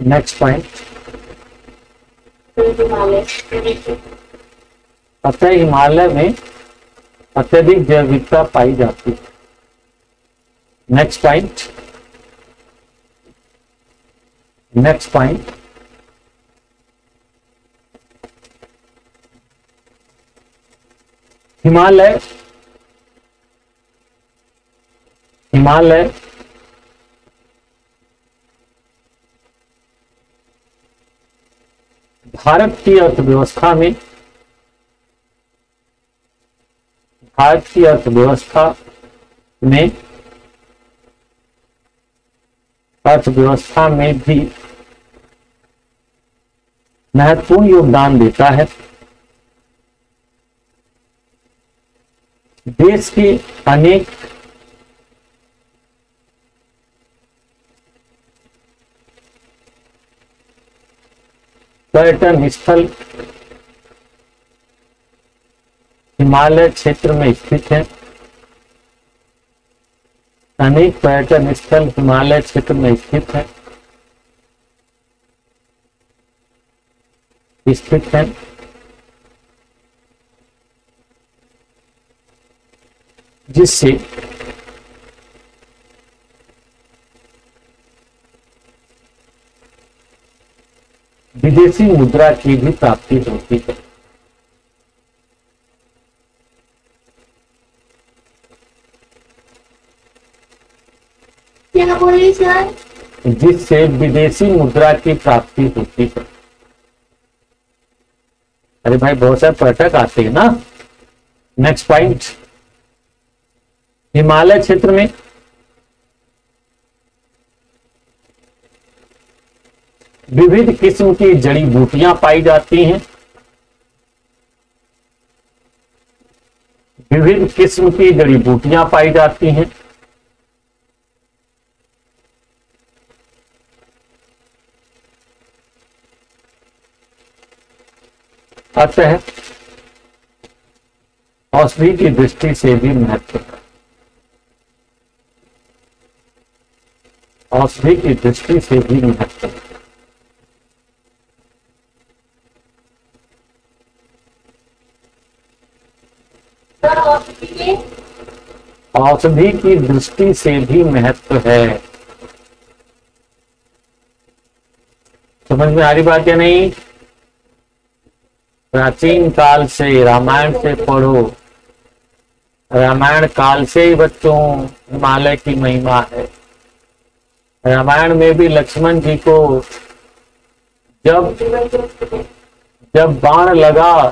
नेक्स्ट पॉइंट, अतः हिमालय में अत्यधिक जैव विविधता पाई जाती है। Next point, next point, Himalaya Himalaya Bharat की अर्थव्यवस्था में, भारत की अर्थव्यवस्था में भी महत्वपूर्ण योगदान देता है। देश के अनेक पर्यटन स्थल हिमालय क्षेत्र में स्थित है। अनेक पर्यटन स्थल हिमालय क्षेत्र में स्थित है जिससे विदेशी मुद्रा की भी प्राप्ति होती है। क्या बोले सर? जिससे विदेशी मुद्रा की प्राप्ति होती है। अरे भाई बहुत सारे पर्यटक आते हैं ना। नेक्स्ट पॉइंट, हिमालय क्षेत्र में विविध किस्म की जड़ी बूटियां पाई जाती हैं। विविध किस्म की जड़ी बूटियां पाई जाती हैं। अतः औषधि की दृष्टि से भी महत्व है। औषधि की दृष्टि से भी महत्व है। औषधि की दृष्टि से भी महत्व है। समझ में आ रही बात या नहीं? प्राचीन काल से रामायण से पढ़ो। रामायण काल से ही बच्चों हिमालय की महिमा है। रामायण में भी लक्ष्मण जी को जब बाण लगा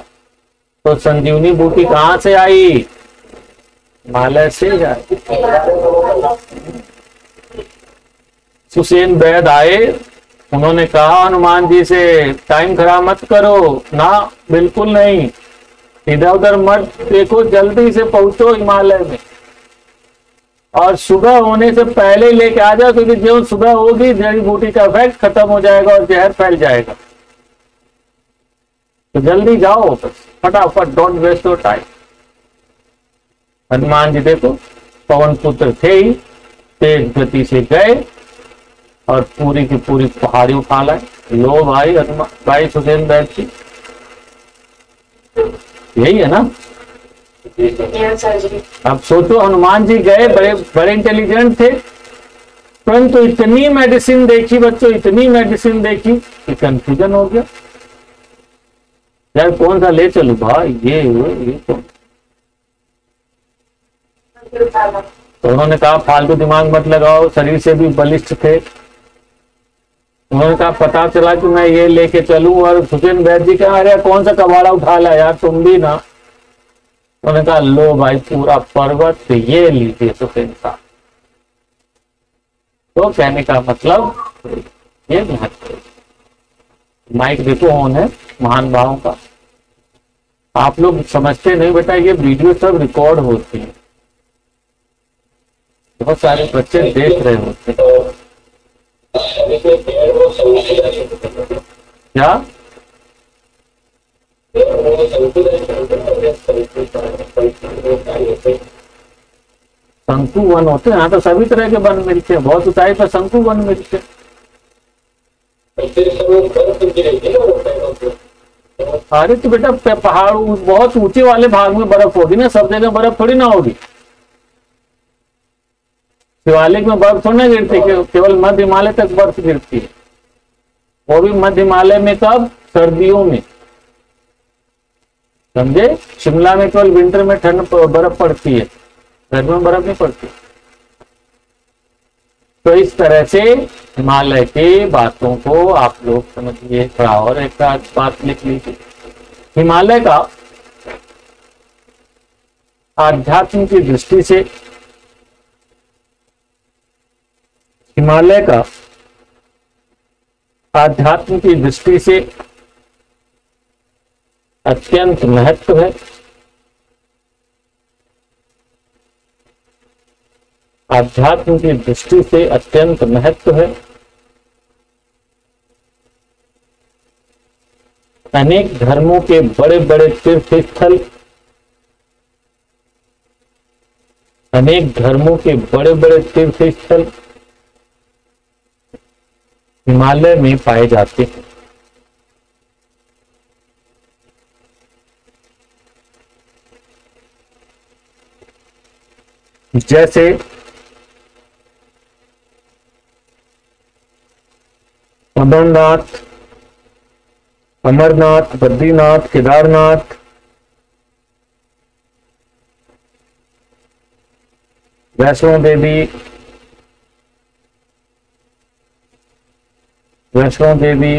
तो संजीवनी बूटी कहां से आई? हिमालय से आई। सुसेन वैद्य आए, उन्होंने कहा हनुमान जी से टाइम खराब मत करो ना, बिल्कुल नहीं, इधर उधर मत देखो, जल्दी से पहुंचो हिमालय में और सुबह होने से पहले लेके आ जाओ, क्योंकि जो सुबह होगी जड़ी बूटी का इफेक्ट खत्म हो जाएगा और जहर फैल जाएगा। तो जल्दी जाओ फटाफट, don't waste your time. Hanuman ji देखो पवन पुत्र थे ही, तेज गति से गए और पूरी की पूरी पहाड़ी उठा लाए। लो भाई हनुमान भाई सुसेन वैद्य जी, यही है ना। अब सोचो हनुमान जी गए, बड़े इंटेलिजेंट थे, परंतु इतनी मेडिसिन देखी बच्चों, इतनी मेडिसिन देखी कि कंफ्यूजन हो गया, यार कौन सा ले चलूं भाई, ये तो उन्होंने कहा फालतू दिमाग मत लगाओ, शरीर से भी बलिष्ठ थे। उन्होंने कहा पता चला कि मैं ये लेके चलूं, और सुसेन वैद्य जी कहा अरे कौन सा कबाड़ा उठा ला यार तुम भी ना। उन्होंने कहा लो भाई पूरा पर्वत ये लीजिए सुसेन साहब। तो कहने का मतलब ये महत्व। माइक देखो ऑन है महान भावों का। आप लोग समझते नहीं बेटा, ये वीडियो सब रिकॉर्ड होती है, बहुत सारे बच्चे देख रहे होते हैं। क्या शंकु वन होते हैं? यहाँ तो सभी तरह के वन मिलते हैं, बहुत ऊंचाई पर शंकु वन मिलते हैं। अरे तो बेटा पहाड़ बहुत ऊंचे वाले भाग में बर्फ होगी ना, सब जगह बर्फ थोड़ी ना होगी। शिवालिक में बर्फ थोड़ी ना गिरती, केवल मध्य हिमालय तक बर्फ गिरती है, वो भी मध्य हिमालय में कब? सर्दियों में, समझे। शिमला में केवल विंटर में ठंड बर्फ पड़ती है, गर्मी में बर्फ नहीं पड़ती। तो इस तरह से हिमालय की बातों को आप लोग समझिए। थोड़ा और एक बात लिख लीजिए, हिमालय का आध्यात्म की दृष्टि से, हिमालय का आध्यात्म की दृष्टि से अत्यंत महत्व है। आध्यात्म की दृष्टि से अत्यंत महत्व है। अनेक धर्मों के बड़े बड़े तीर्थ स्थल, अनेक धर्मों के बड़े बड़े तीर्थ स्थल हिमालय में पाए जाते हैं। जैसे अमरनाथ, अमरनाथ, बद्रीनाथ, केदारनाथ, वैष्णो देवी, वैष्णो देवी,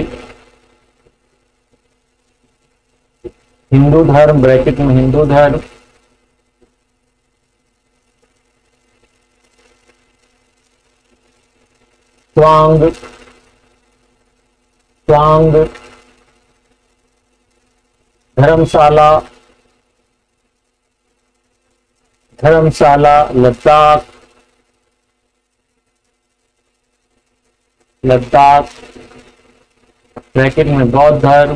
हिंदू धर्म ब्रैकेट में हिंदू धर्म, स्वांग, स्वांग, धर्मशाला, धर्मशाला, लद्दाख, लद्दाख ब्रैकेट में बौद्ध धर्म,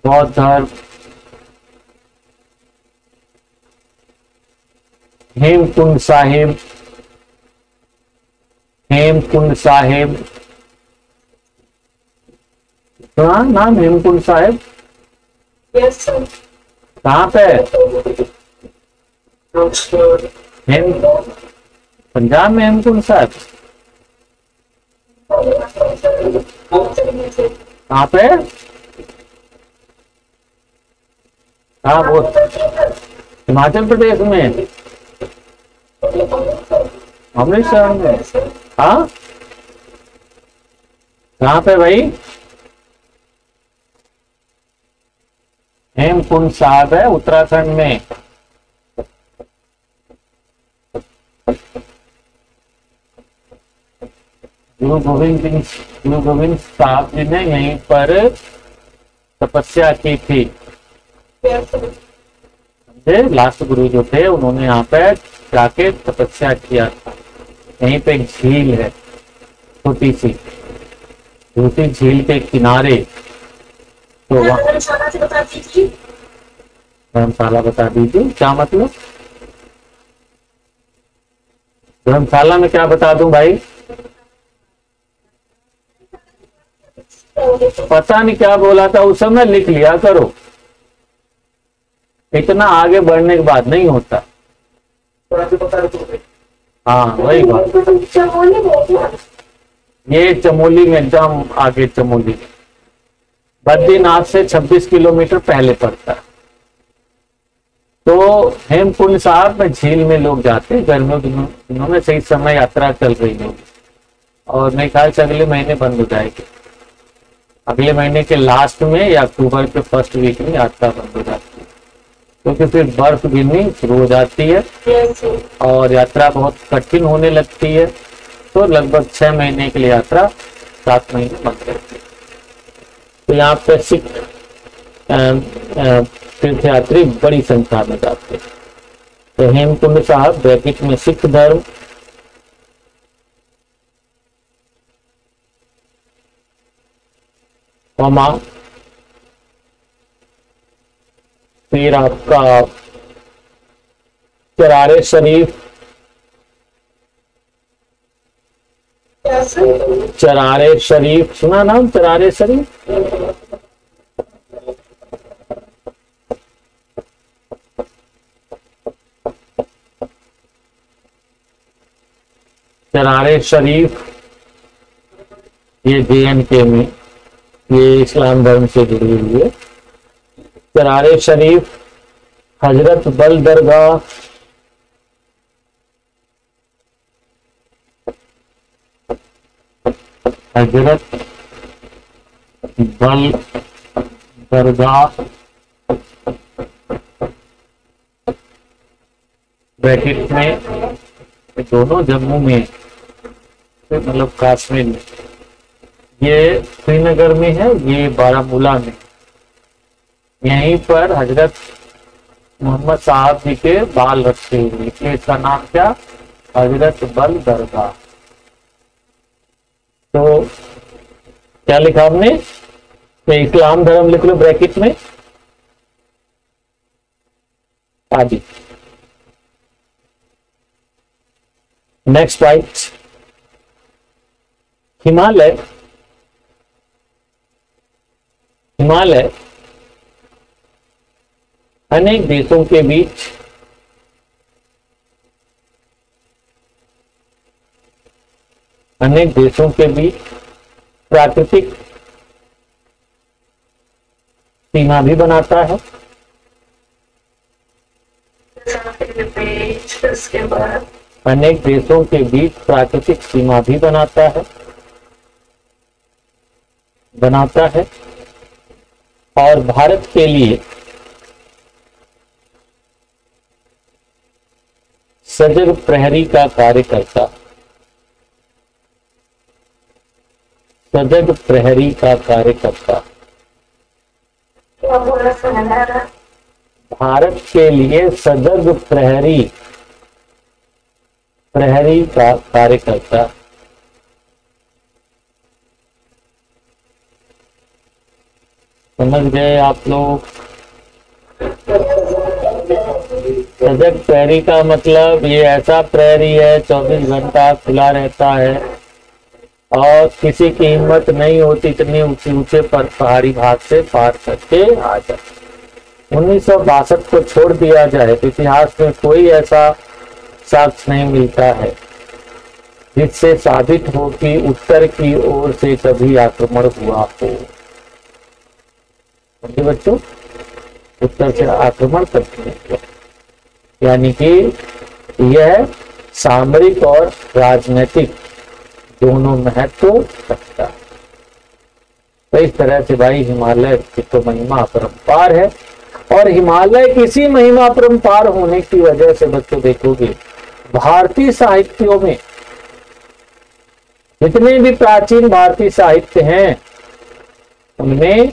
बौद्ध धर्म, हेमकुंड साहिब, हेमकुंड साहिब, सुना नाम हेमकुंड साहिब? कहाँ पे? हेम पंजाब में हेमकुंड साहिब कहाँ पे? हाँ वो हिमाचल प्रदेश में, अमृतसर में। हाँ कहाँ पे भाई? हेमकुंड साहिब है उत्तराखंड में। गुरु गोविंद साहब जी ने यहीं पर तपस्या की थी। लास्ट गुरु जो थे उन्होंने यहाँ पे जाके तपस्या किया था। यहीं पे एक झील है छोटी सी, दूसरी झील के किनारे। तो धर्मशाला बता दीजिए क्या मतलब? धर्मशाला में क्या बता दूं भाई? पता नहीं क्या बोला था उस समय, लिख लिया करो। इतना आगे बढ़ने के बाद नहीं होता। हाँ वही बात। ये चमोली में एकदम आगे, चमोली बद्रीनाथ से 26 किलोमीटर पहले पड़ता है। तो हेमकुंड साहब में झील में लोग जाते हैं गर्मियों के दिनों में। सही समय यात्रा चल रही होगी और मेरे ख्याल से अगले महीने बंद हो जाएगी। अगले महीने के लास्ट में या अक्टूबर के फर्स्ट वीक में यात्रा बंद हो जाती है, क्योंकि फिर बर्फ गिरनी शुरू हो जाती है और यात्रा बहुत कठिन होने लगती है। तो लगभग 6 महीने के लिए यात्रा 7 महीने बंद रहती है। तो यहाँ पे सिख तीर्थयात्री बड़ी संख्या में जाते हैं। तो हेमकुंड साहब ब्रैकेट में सिख धर्म, कॉमा फिर आपका चरारे शरीफ, चरारे शरीफ सुना नाम? चरारे शरीफ चरारे शरीफ ये JNK में, ये इस्लाम धर्म से जुड़ी हुई है। चरारे शरीफ, हजरत बल दरगाह, हजरत बल दरगाह ब्रैकेट में, दोनों जम्मू में, मतलब कश्मीर में। ये श्रीनगर में है, ये बारामूला में। यहीं पर हजरत मोहम्मद साहब जी के बाल रखे हुए, इसलिए इसका नाम क्या? हजरत बल दरगाह। तो क्या लिखा हमने, तो इस्लाम धर्म लिख लो ब्रैकेट में, आदि। नेक्स्ट राइट, हिमालय, हिमालय अनेक देशों के बीच प्राकृतिक सीमा भी बनाता है। उसके बाद अनेक देशों के बीच प्राकृतिक सीमा भी बनाता है और भारत के लिए सजग प्रहरी का कार्य करता, सजग प्रहरी का कार्य करता। क्या बोला सुना? भारत के लिए सजग प्रहरी का कार्य करता। समझ गए आप लोग? सजग प्रहरी का मतलब ये ऐसा प्रहरी है 24 घंटा खुला रहता है और किसी की हिम्मत नहीं होती इतने ऊंचे ऊंचे पर पहाड़ी भाग से पार करके आ जाए। 1962 को छोड़ दिया जाए तो इतिहास में कोई ऐसा साक्ष्य नहीं मिलता है जिससे साबित हो कि उत्तर की ओर से कभी आक्रमण हुआ हो। समझे बच्चों? उत्तर से आक्रमण कभी नहीं हुआ, यानी कि यह सामरिक और राजनीतिक दोनों महत्व रखता है। तो इस तरह से भाई हिमालय की तो महिमा अपरंपार है और हिमालय किसी महिमा अपरंपार होने की वजह से बच्चों देखोगे भारतीय साहित्यों में जितने भी प्राचीन भारतीय साहित्य हैं उनमें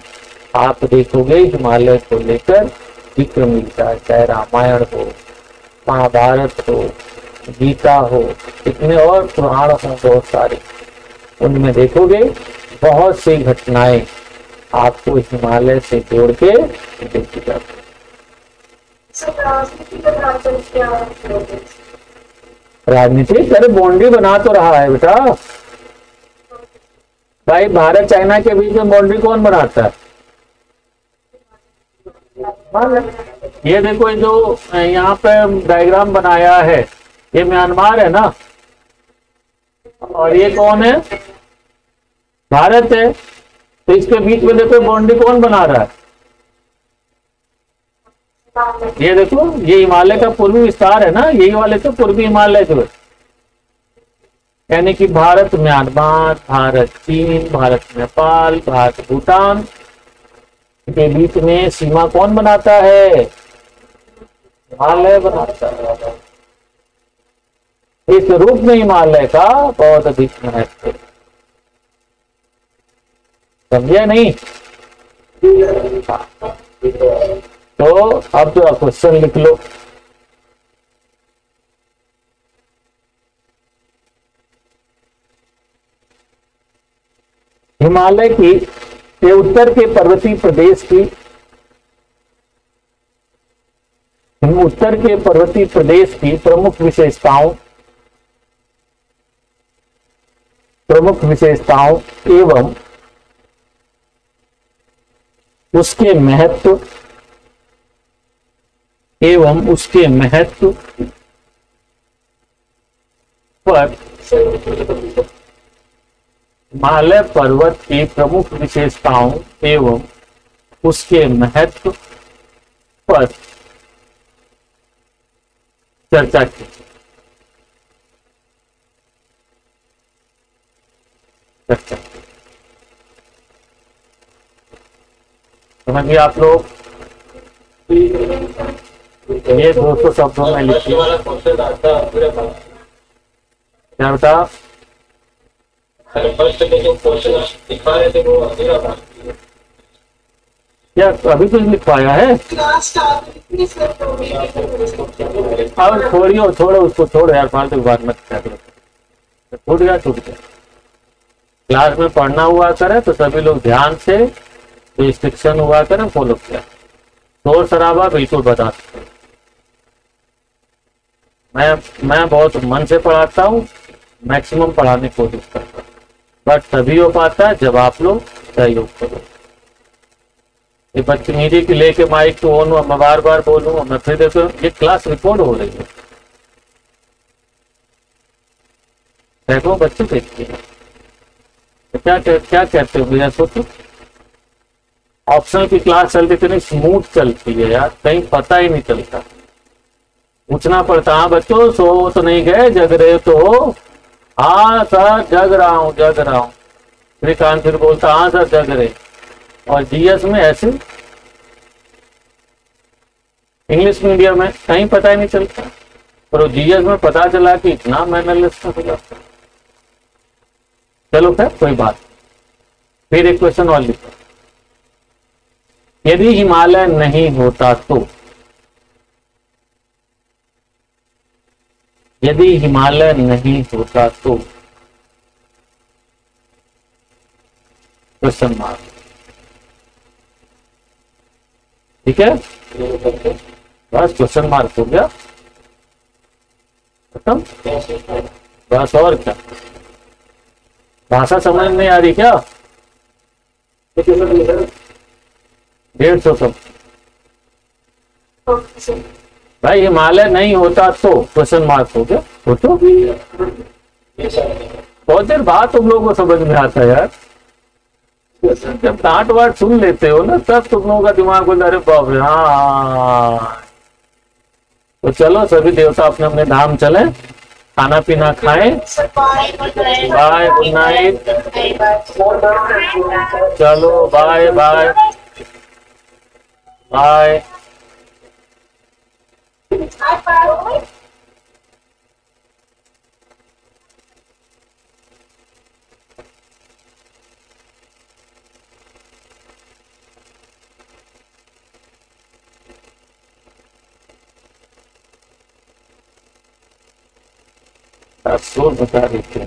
आप देखोगे हिमालय को लेकर जिक्र मिलता है, चाहे रामायण हो, महाभारत हो, गीता हो, इतने और पुराण हो बहुत सारे, उनमें देखोगे बहुत सी घटनाएं आपको हिमालय से जोड़ के देखी जाती है। राजनीतिक अरे बाउंड्री बना तो रहा है बेटा भाई, भारत चाइना के बीच में बाउंड्री कौन बनाता है? ये देखो जो यहाँ पे डायग्राम बनाया है ये म्यांमार है ना, और ये कौन है? भारत है। तो इसके बीच में देखो बाउंड्री कौन बना रहा है? ये देखो ये हिमालय का पूर्वी विस्तार है ना, यही वाले तो पूर्वी हिमालय जो है, यानी कि भारत म्यांमार, भारत चीन, भारत नेपाल, भारत भूटान के बीच में सीमा कौन बनाता है? हिमालय बनाता है। इस रूप में हिमालय का बहुत अधिक महत्व है। समझे नहीं? तो अब जो क्वेश्चन लिख लो। हिमालय की ये उत्तर के पर्वतीय प्रदेश की प्रमुख विशेषताओं एवं उसके महत्व पर हिमालय पर्वत की प्रमुख विशेषताओं एवं उसके महत्व पर चर्चा की। समझ गए आप लोग? ये 200 शब्दों में लिखिए। क्या बता? क्या अभी कुछ लिखवाया है? अब छोड़ो उसको, छोड़ो यार, फालतू बात मत कर। छूट गया। क्लास में पढ़ना हुआ करे तो सभी लोग ध्यान से जो इंस्ट्रक्शन हुआ करे फॉलो किया। शोर शराबा बिल्कुल बता सकते। मैं बहुत मन से पढ़ाता हूँ, मैक्सिमम पढ़ाने की कोशिश करता हूँ, बट तभी हो पाता है जब आप लोग सहयोग करो। ये बदतमीजी की लेके माइक को ऑन, मैं बार बार बोलूँ, मैं फिर देखो ये क्लास रिकॉर्ड हो रही है, देखो बच्चे देखते हैं तो क्या कहते हो भैया। सोचो ऑप्शनल की क्लास चलती इतनी स्मूथ चलती है यार, कहीं पता ही नहीं चलता। पूछना पड़ता, हाँ बच्चों सो तो नहीं गए, जग रहे तो हो? हाँ सर जग रहा हूँ जग रहा हूँ। श्रीकांत फिर बोलता हाँ सर जग रहे। और जीएस में ऐसे, इंग्लिश मीडियम में कहीं पता ही नहीं चलता, पर जीएस में पता चला कि इतना मैनरलेस हो जाता। चलो खैर कोई बात। फिर एक क्वेश्चन और लिखो, यदि हिमालय नहीं होता तो, यदि हिमालय नहीं होता तो, क्वेश्चन मार्क। ठीक है, बस क्वेश्चन मार्क हो गया, खत्म। बस और क्या, भाषा समझ नहीं आ रही क्या? 150 सब भाई, हिमालय नहीं होता तो क्वेश्चन मार्क हो गया। सोचो बहुत देर बाद तुम लोगों को समझ में आता है यार, जब डांट वाट सुन लेते हो ना तब तुम लोगों का दिमाग बोलता अरे बाप रे हाँ। तो चलो सभी देवता अपने अपने धाम चले, खाना पीना खाएं। Bye, good night. चलो बाय बाय बाय। शोर बता रही थी।